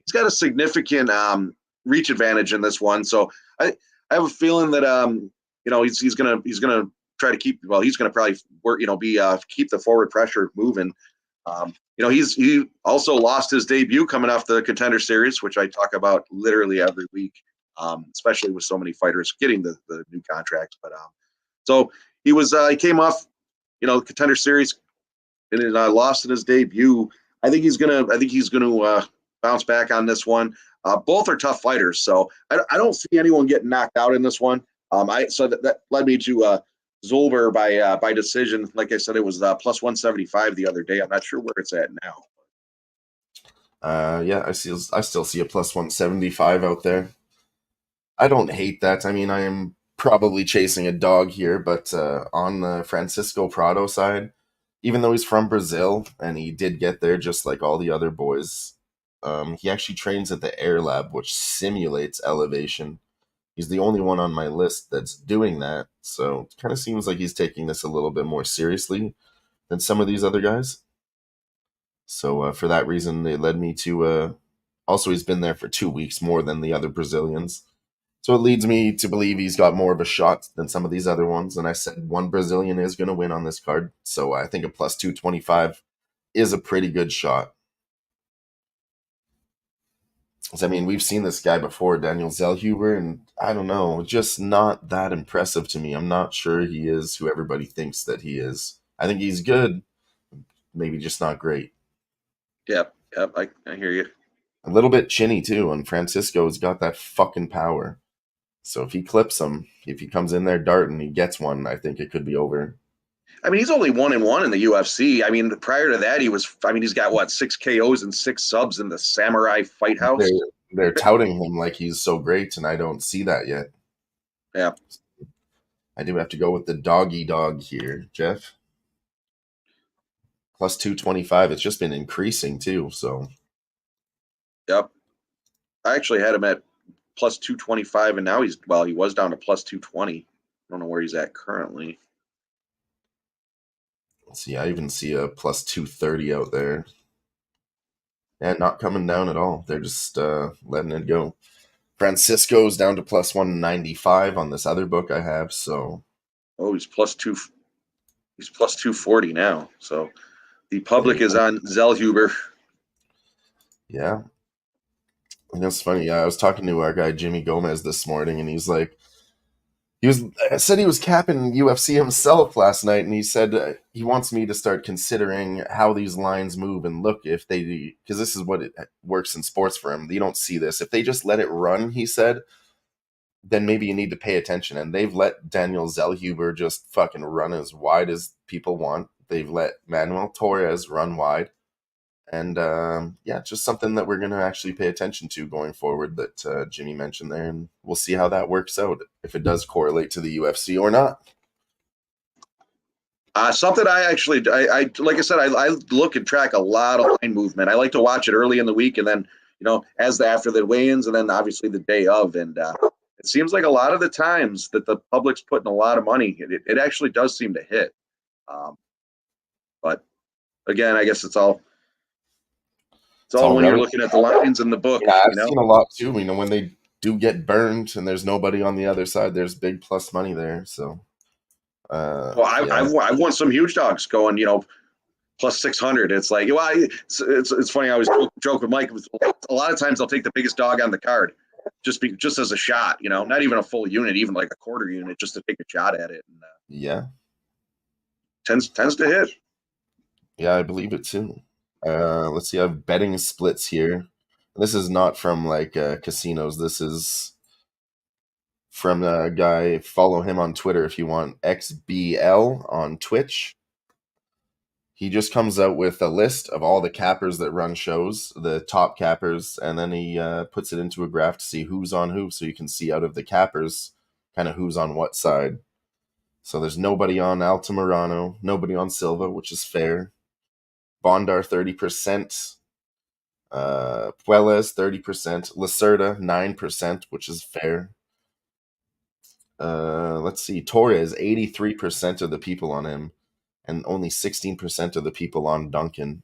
he's got a significant reach advantage in this one. So I have a feeling that he's gonna try to keep. Well, he's gonna probably work. Keep the forward pressure moving. He also lost his debut coming off the Contender Series, which I talk about literally every week, especially with so many fighters getting the new contracts. But so he came off, Contender Series and lost in his debut. I think he's gonna bounce back on this one. Both are tough fighters, so I don't see anyone getting knocked out in this one. So that led me to Zulber by decision. Like I said, it was plus 175 the other day. I'm not sure where it's at now. Yeah, I still see a plus 175 out there. I don't hate that. I mean, I am probably chasing a dog here, but on the Francisco Prado side, even though he's from Brazil and he did get there just like all the other boys, he actually trains at the Air Lab, which simulates elevation. He's the only one on my list that's doing that, so it kind of seems like he's taking this a little bit more seriously than some of these other guys. So for that reason, it led me to. Also, he's been there for 2 weeks more than the other Brazilians. So it leads me to believe he's got more of a shot than some of these other ones. And I said one Brazilian is going to win on this card. So I think a plus 225 is a pretty good shot. I mean, we've seen this guy before, Daniel Zellhuber, and I don't know, just not that impressive to me. I'm not sure he is who everybody thinks that he is. I think he's good, maybe just not great. Yep, I hear you. A little bit chinny, too, and Francisco's got that fucking power. So if he clips him, if he comes in there darting, he gets one, I think it could be over. I mean, he's only 1-1 in the UFC. I mean, prior to that, he's got 6 KOs and 6 subs in the Samurai Fight House. They're touting him like he's so great, and I don't see that yet. Yeah. I do have to go with the doggy dog here, Jeff. Plus 225. It's just been increasing too, so. Yep. I actually had him at plus 225, and now he was down to plus 220. I don't know where he's at currently. Let's see, I even see a plus 230 out there. And not coming down at all. They're just letting it go. Francisco's down to plus 195 on this other book I have, so. Oh, he's plus 240 now. So the public is on Zellhuber. Yeah. And that's funny. I was talking to our guy Jimmy Gomez this morning, and he's like, I said he was capping UFC himself last night, and he said he wants me to start considering how these lines move and look if they, because this is what it works in sports for him. You don't see this. If they just let it run, he said, then maybe you need to pay attention. And they've let Daniel Zellhuber just fucking run as wide as people want. they've let Manuel Torres run wide. And just something that we're going to actually pay attention to going forward that Jimmy mentioned there. And we'll see how that works out, if it does correlate to the UFC or not. Something I like I said, I look and track a lot of line movement. I like to watch it early in the week and then, after the weigh-ins and then obviously the day of. And it seems like a lot of the times that the public's putting a lot of money, it actually does seem to hit. But again, I guess it's all when relative. you're looking at the lines in the book. Yeah, I've seen a lot too. When they do get burned and there's nobody on the other side, there's big plus money there. So, I've won some huge dogs going, plus 600. It's like, well, it's funny. I always joke with Mike. A lot of times they'll take the biggest dog on the card, just as a shot. Not even a full unit, even like a quarter unit, just to take a shot at it. And, tends to hit. Yeah, I believe it too. Let's see. I have betting splits here. This is not from casinos. This is from a guy. Follow him on Twitter if you want. XBL on Twitch. He just comes out with a list of all the cappers that run shows, the top cappers, and then he puts it into a graph to see who's on who, so you can see out of the cappers kind of who's on what side. So there's nobody on Altamirano, nobody on Silva, which is fair. Bondar 30%, Puelas 30%, Lacerda 9%, which is fair. Let's see, Torres 83% of the people on him, and only 16% of the people on Duncan.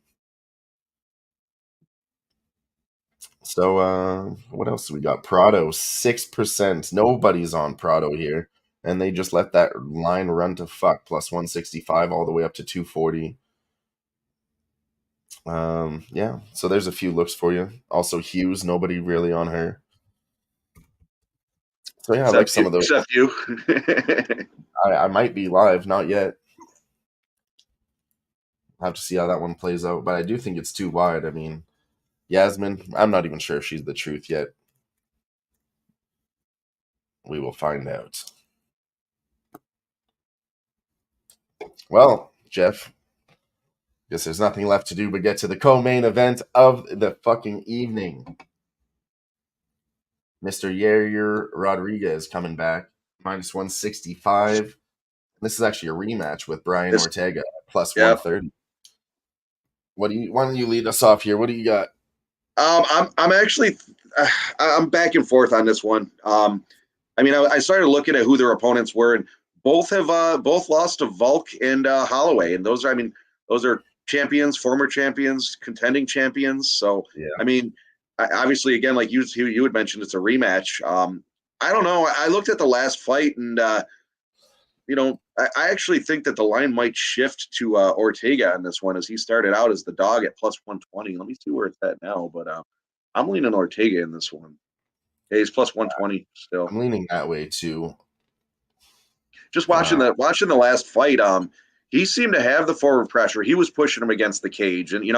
So what else do we got? Prado 6%. Nobody's on Prado here, and they just let that line run to fuck. Plus 165 all the way up to 240. So there's a few looks for you. Also Hughes, nobody really on her. So yeah, I like some of those. Except you. I might be live, not yet. I'll have to see how that one plays out, but I do think it's too wide. I mean, Yasmin, I'm not even sure if she's the truth yet. We will find out. Well, Jeff, guess there's nothing left to do but get to the co-main event of the fucking evening. Mr. Yair Rodriguez coming back, minus 165. This is actually a rematch with Brian Ortega, plus 130. Why don't you lead us off here? What do you got? I'm actually I'm back and forth on this one. I started looking at who their opponents were, and both lost to Volk and Holloway, and those are champions, former champions, contending champions. So obviously, again, like you had mentioned, it's a rematch. I don't know. I looked at the last fight, and I actually think that the line might shift to Ortega on this one, as he started out as the dog at plus 120. Let me see where it's at now, but I'm leaning Ortega in this one. Yeah, he's plus 120 still. I'm leaning that way too. Just watching the last fight, he seemed to have the forward pressure. He was pushing him against the cage, and I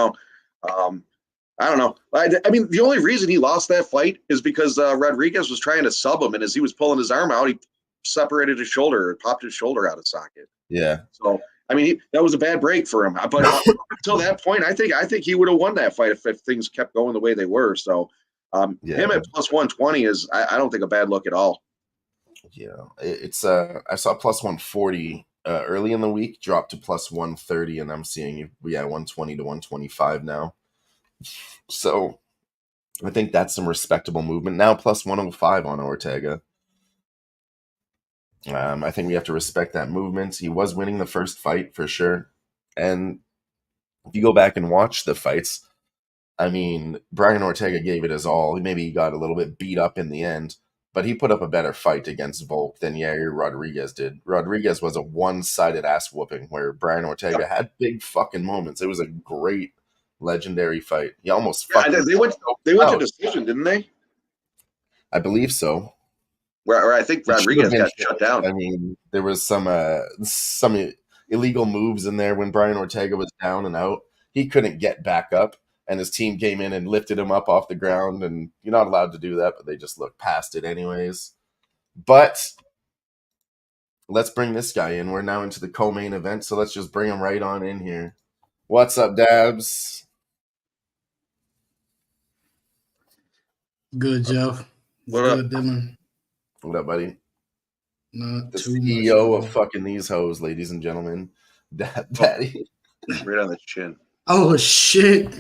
don't know. The only reason he lost that fight is because Rodriguez was trying to sub him, and as he was pulling his arm out, he separated his shoulder, popped his shoulder out of socket. Yeah. So that was a bad break for him. But until that point, I think he would have won that fight if things kept going the way they were. So him at plus 120 is I don't think a bad look at all. Yeah, it's I saw plus 140 early in the week, dropped to plus 130, and I'm seeing 120 to 125 now. So I think that's some respectable movement. Now plus 105 on Ortega. I think we have to respect that movement. He was winning the first fight for sure. And if you go back and watch the fights, Brian Ortega gave it his all. Maybe he got a little bit beat up in the end, but he put up a better fight against Volk than Yair Rodriguez did. Rodriguez was a one-sided ass whooping, where Brian Ortega had big fucking moments. It was a great, legendary fight. He almost they went to decision, didn't they? I believe so. Where I think Rodriguez got shut down. There was some illegal moves in there when Brian Ortega was down and out. He couldn't get back up, and his team came in and lifted him up off the ground, and you're not allowed to do that, but they just looked past it anyways. But let's bring this guy in. We're now into the co-main event, so let's just bring him right on in here. What's up, Dabs? Good, Jeff. What Good, up? Dylan. What up, buddy? Not The too CEO much. of fucking these hoes, ladies and gentlemen. Daddy. Right on the chin. Oh, shit.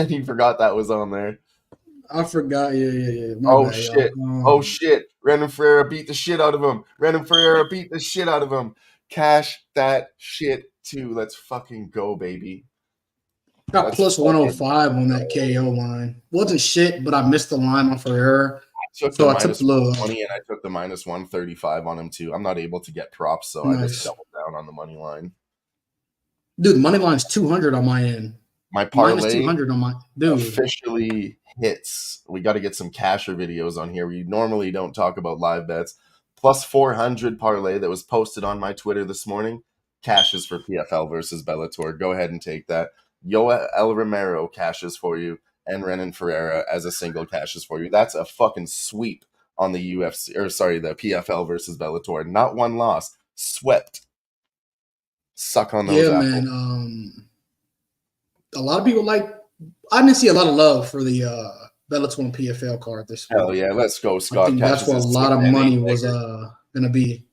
You forgot that was on there. I forgot. Yeah. Oh, bad, shit. y'all. Oh, shit. Brandon Ferreira beat the shit out of him. Brandon Ferreira beat the shit out of him. Cash that shit, too. Let's fucking go, baby. Got Let's plus fucking 105 on that KO line. Wasn't shit, but I missed the line on Ferrer. took So the I took minus the little 120 and I took the minus 135 on him too. I'm not able to get props, so I just nice. doubled down on the money line. Dude, the money line's 200 on my end. My Minus parlay 200 on my dude. officially hits. We got to get some casher videos on here. We normally don't talk about live bets. Plus 400 parlay that was posted on my Twitter this morning. Cashes for PFL versus Bellator. Go ahead and take that. Yoel Romero cashes for you, and Renan Ferreira as a single cashes for you. That's a fucking sweep on the UFC, or sorry, the PFL versus Bellator. Not one loss. Swept. Suck on those apples. Man. A lot of people I didn't see a lot of love for the Bellator and PFL card this week. Hell yeah, let's go, Scott. I think that's where a lot of money was gonna be.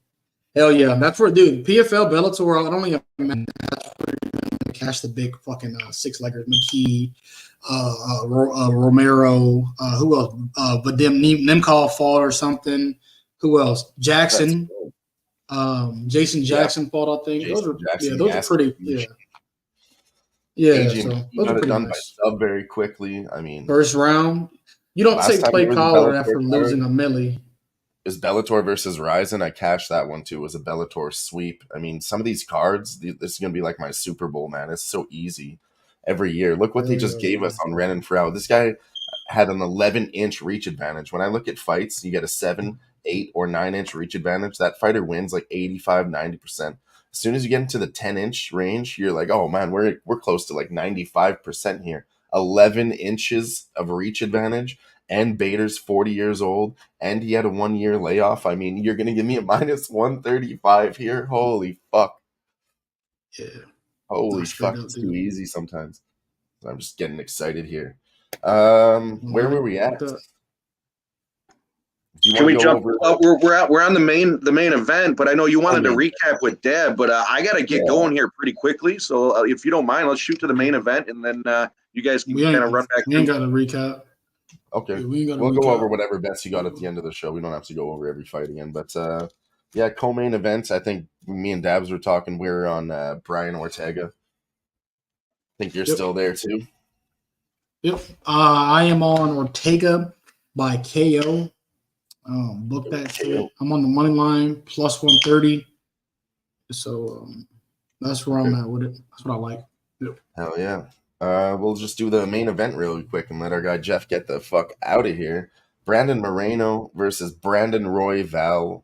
Hell yeah, that's where, dude. PFL, Bellator. I don't think I'm cash the big fucking six leggers. McKee, Romero. Who else? Vadim Nemkov fought or something. Who else? Jackson. Jason Jackson fought. I think Jason Jackson, those are pretty. Yeah. AJ So McKee those got are it pretty done nice. by sub very quickly. I mean, First round. You don't last say time play there was a collar Bellator after card. losing a melee. Is Bellator versus Ryzen. I cashed that one too. It was a Bellator sweep. I mean, some of these cards, this is going to be like my Super Bowl, man. It's so easy every year. Look what they just gave us on Renan Ferreira. This guy had an 11-inch reach advantage. When I look at fights, you get a 7, 8, or 9-inch reach advantage. That fighter wins like 85, 90%. As soon as you get into the 10-inch range, you're like, oh man, we're close to like 95% here. 11 inches of reach advantage, and Bader's 40 years old, and he had a 1-year layoff. I mean, you're going to give me a minus 135 here? Holy fuck. Yeah. Holy fuck, it's too easy sometimes. I'm just getting excited here. Where were we at? Can we jump? We're on the main event, but I know you wanted to recap with Deb, but I got to get going here pretty quickly. So if you don't mind, let's shoot to the main event, and then you guys can kind of run back. We ain't got to recap. Okay, we'll go over whatever bets you got at the end of the show. We don't have to go over every fight again, but yeah, co-main events. I think me and Dabs were talking. We're on Brian Ortega. I think you're still there too. Yep, I am on Ortega by KO. Book that shit. I'm on the money line plus 130. So that's where I'm at with it. That's what I like. Yep. Hell yeah. We'll just do the main event really quick and let our guy Jeff get the fuck out of here. Brandon Moreno versus Brandon Royval.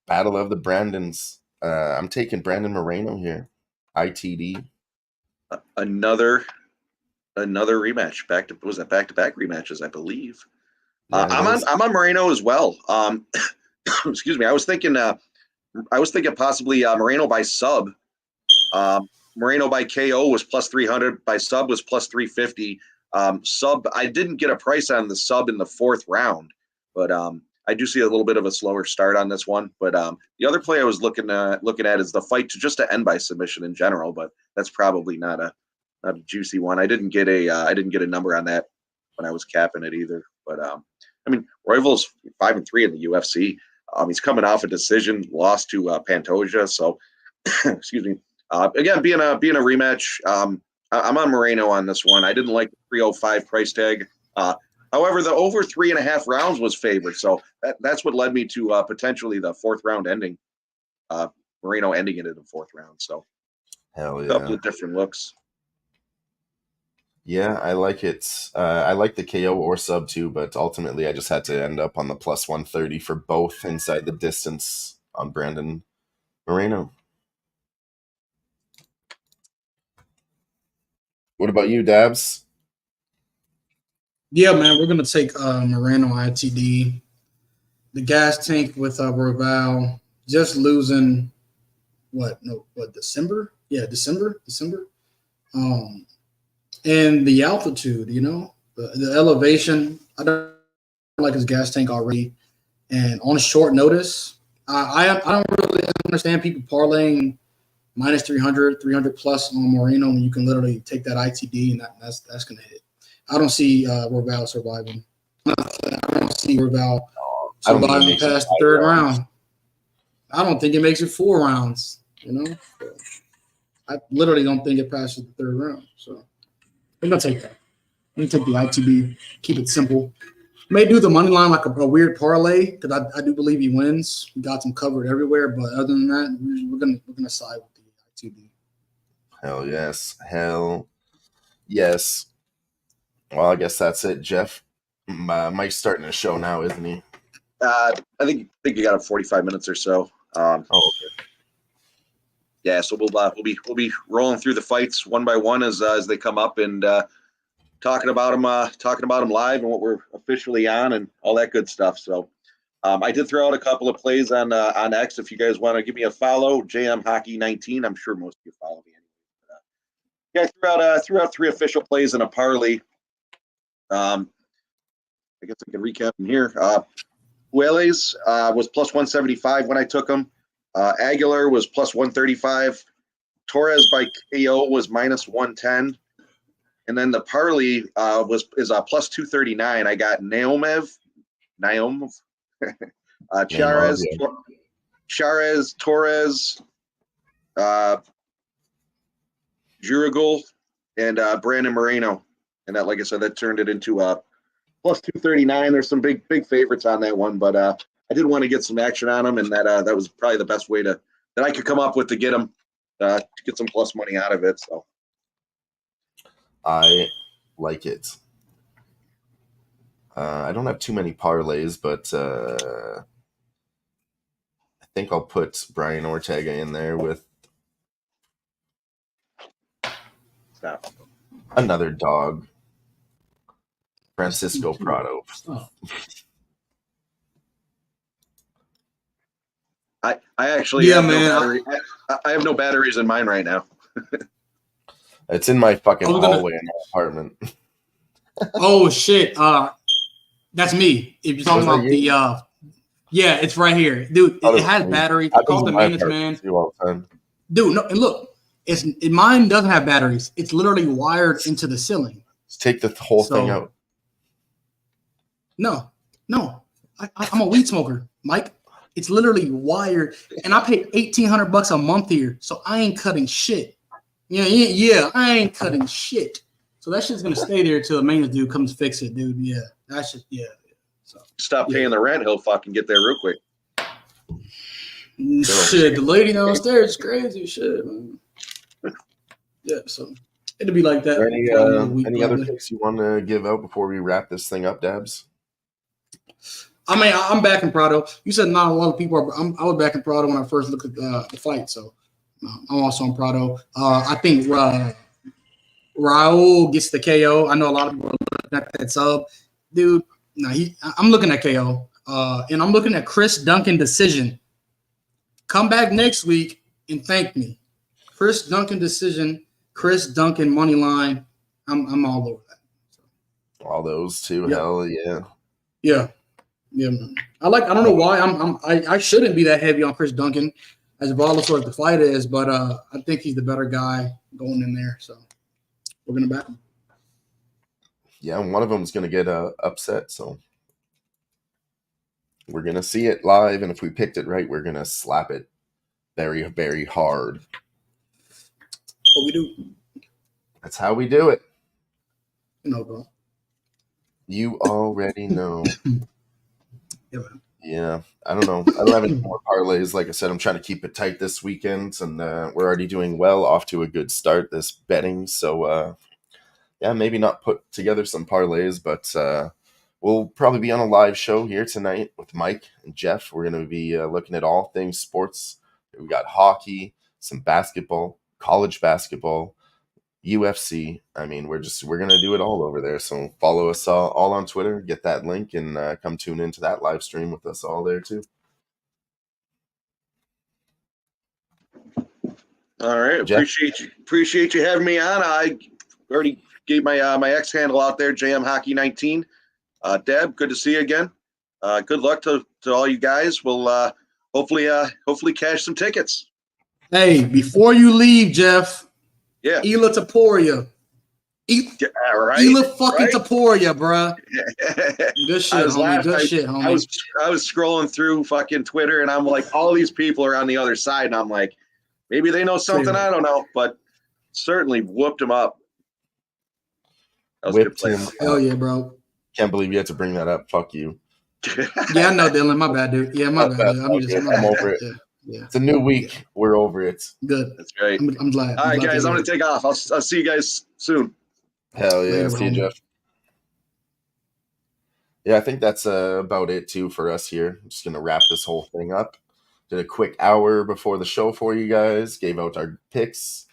Battle of the Brandons. I'm taking Brandon Moreno here. ITD. Another rematch. Was that back-to-back rematches? I believe. Yeah, I'm on Moreno as well. Excuse me. I was thinking possibly Moreno by sub. Moreno by KO was plus 300. By sub was plus 350. Sub, I didn't get a price on the sub in the fourth round, but I do see a little bit of a slower start on this one. But the other play I was looking at is the fight to end by submission in general, but that's probably not a juicy one. I didn't get a number on that when I was capping it either. But I mean, Royval's 5-3 in the UFC. He's coming off a decision loss to Pantoja, so excuse me. Again, being a rematch, I'm on Moreno on this one. I didn't like the 305 price tag. However, the over 3.5 rounds was favored, so that's what led me to potentially the fourth round ending. Moreno ending it in the fourth round. So, hell yeah, a couple of different looks. Yeah, I like it. I like the KO or sub too, but ultimately I just had to end up on the plus 130 for both inside the distance on Brandon Moreno. What about you, Dabs? Yeah, man, we're gonna take Moreno ITD. the gas tank with Raval just losing December? Yeah, December. And the altitude, the elevation. I don't like his gas tank already, and on short notice, I don't really understand people parlaying minus 300 plus on Moreno when you can literally take that ITD and that's going to hit. I don't see Raval surviving. I don't see Raval surviving past the third round. I don't think it makes it 4 rounds. I literally don't think it passes the third round. So I'm gonna take that. I'm gonna take the ITB. Keep it simple. May do the money line like a weird parlay because I do believe he wins. We got him covered everywhere, but other than that, we're gonna side with the ITB. Hell yes. Well, I guess that's it, Jeff. Mike's starting a show now, isn't he? I think you got 45 minutes or so. Okay. Yeah, so we'll be rolling through the fights one by one as they come up and talking about them live and what we're officially on and all that good stuff. So I did throw out a couple of plays on X. If you guys want to give me a follow, JM Hockey 19. I'm sure most of you follow me anyway. Yeah, threw out 3 official plays in a parlay. I guess I can recap them here. Hueles was plus 175 when I took him. Aguilar was plus 135. Torres by KO was minus 110. And then the parlay is plus 239. I got Naomov, Charez, Torres, Jurigul, and Brandon Moreno. And that, like I said, that turned it into plus 239. There's some big favorites on that one, but I did want to get some action on them, and that was probably the best way that I could come up with to get them to get some plus money out of it. So I like it. I don't have too many parlays, but I think I'll put Brian Ortega in there with another dog, Francisco Prado. Oh. I actually have no I have no batteries in mine right now. It's in my fucking hallway in my apartment. Oh shit! That's me. If you're talking about the yeah, it's right here, dude. It has batteries. I call the maintenance man. Dude, no, and look, mine doesn't have batteries. It's literally wired into the ceiling. Let's take the whole thing out. No, I'm a weed smoker, Mike. It's literally wired, and I pay $1,800 a month here, so I ain't cutting shit. Yeah, I ain't cutting shit. So that shit's gonna stay there till the maintenance dude comes fix it, dude. Yeah, that's just So stop paying the rent, he'll fucking get there real quick. Shit, the lady downstairs is crazy. Shit, man. Yeah, so it'll be like that. Any other picks you want to give out before we wrap this thing up, Dabs? I mean, I'm backing Prado. You said not a lot of people are. I was backing Prado when I first looked at the fight, so I'm also on Prado. I think Raul gets the KO. I know a lot of people are looking at that sub, dude. No, I'm looking at KO, and I'm looking at Chris Duncan decision. Come back next week and thank me. Chris Duncan decision. Chris Duncan money line. I'm all over that. So. All those two, hell yeah. Yeah, man. I don't know why I shouldn't be that heavy on Chris Duncan, as volatile as the fight is, but I think he's the better guy going in there. So we're gonna back him. Yeah, one of them is gonna get upset, so we're gonna see it live, and if we picked it right, we're gonna slap it very, very hard. What we do? That's how we do it. Bro. You already know. Yeah, man. I don't know. 11 more parlays. Like I said, I'm trying to keep it tight this weekend, and we're already doing well, off to a good start this betting. So, maybe not put together some parlays, but we'll probably be on a live show here tonight with Mike and Jeff. We're going to be looking at all things sports. We got hockey, some basketball, college basketball, UFC. I mean, we're gonna do it all over there. So follow us all on Twitter. Get that link and come tune into that live stream with us all there too. All right, Jeff? appreciate you having me on. I already gave my my X handle out there, JM Hockey 19. Deb, good to see you again. Good luck to all you guys. We'll hopefully cash some tickets. Hey, before you leave, Jeff. Yeah. Ela Taporia. Ela fucking Taporia, bruh. Good shit, homie. Good shit, homie. I was scrolling through fucking Twitter, and I'm like, all these people are on the other side, and I'm like, maybe they know something I don't know, but certainly whooped him up. That was Whipped a good him. Hell yeah, bro. Can't believe you had to bring that up. Fuck you. Yeah, I know, Dylan. My bad, dude. Yeah, my bad. Dude. I'm over it. Yeah. It's a new week. Yeah. We're over it. Good. That's great. I'm glad. All right, guys. I'm going to take off. I'll see you guys soon. Hell yeah. Later, see you, Jeff. Yeah, I think that's about it, too, for us here. I'm just going to wrap this whole thing up. Did a quick hour before the show for you guys. Gave out our picks.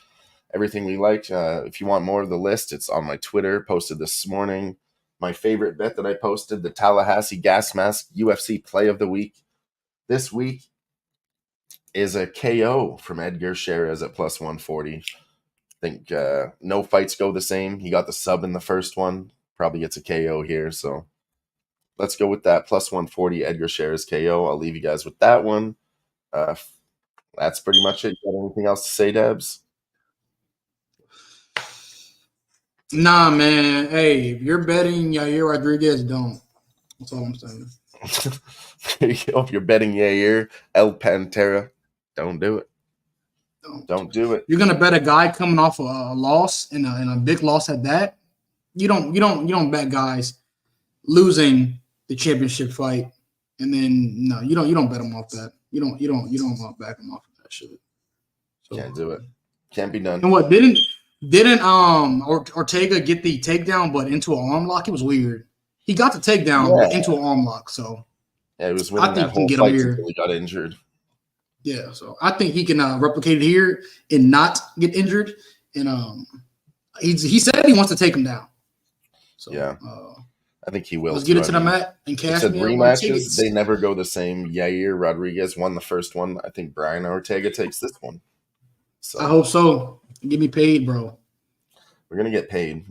Everything we liked. If you want more of the list, it's on my Twitter. Posted this morning. My favorite bet that I posted, the Tallahassee Gas Mask UFC Play of the Week. This week is a KO from Edgar Sherez at plus 140. I think no fights go the same. He got the sub in the first one. Probably gets a KO here. So let's go with that. Plus 140 Edgar Sherez KO. I'll leave you guys with that one. That's pretty much it. You got anything else to say, Debs? Nah, man. Hey, if you're betting Yair Rodriguez, don't. That's all I'm saying. If you're betting Yair, El Pantera, don't do it. Don't do it. You're gonna bet a guy coming off a loss and a big loss at that. You don't bet guys losing the championship fight, and then no, you don't bet them off that. You don't back them off of that shit. So, can't do it. Can't be done. And what didn't Ortega get the takedown, but into an arm lock? It was weird. He got the takedown into an arm lock, so yeah, it was winning that whole fight until he got injured. Yeah, so I think he can replicate it here and not get injured. And he said he wants to take him down. So yeah, I think he will. Let's get it to the mat and cash me rematches. They never go the same. Yair Rodriguez won the first one. I think Brian Ortega takes this one. So I hope so. Get me paid, bro. We're gonna get paid.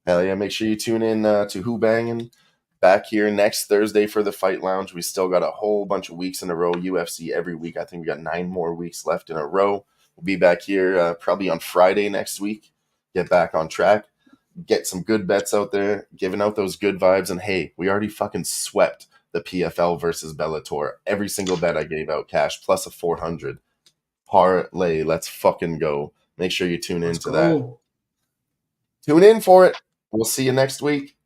Hell yeah! Make sure you tune in to Who-Bangin. Back here next Thursday for the Fight Lounge. We still got a whole bunch of weeks in a row. UFC every week. I think we got 9 more weeks left in a row. We'll be back here probably on Friday next week. Get back on track. Get some good bets out there. Giving out those good vibes. And hey, we already fucking swept the PFL versus Bellator. Every single bet I gave out cash plus a 400. Parlay. Let's fucking go. Make sure you tune into that. Tune in for it. We'll see you next week.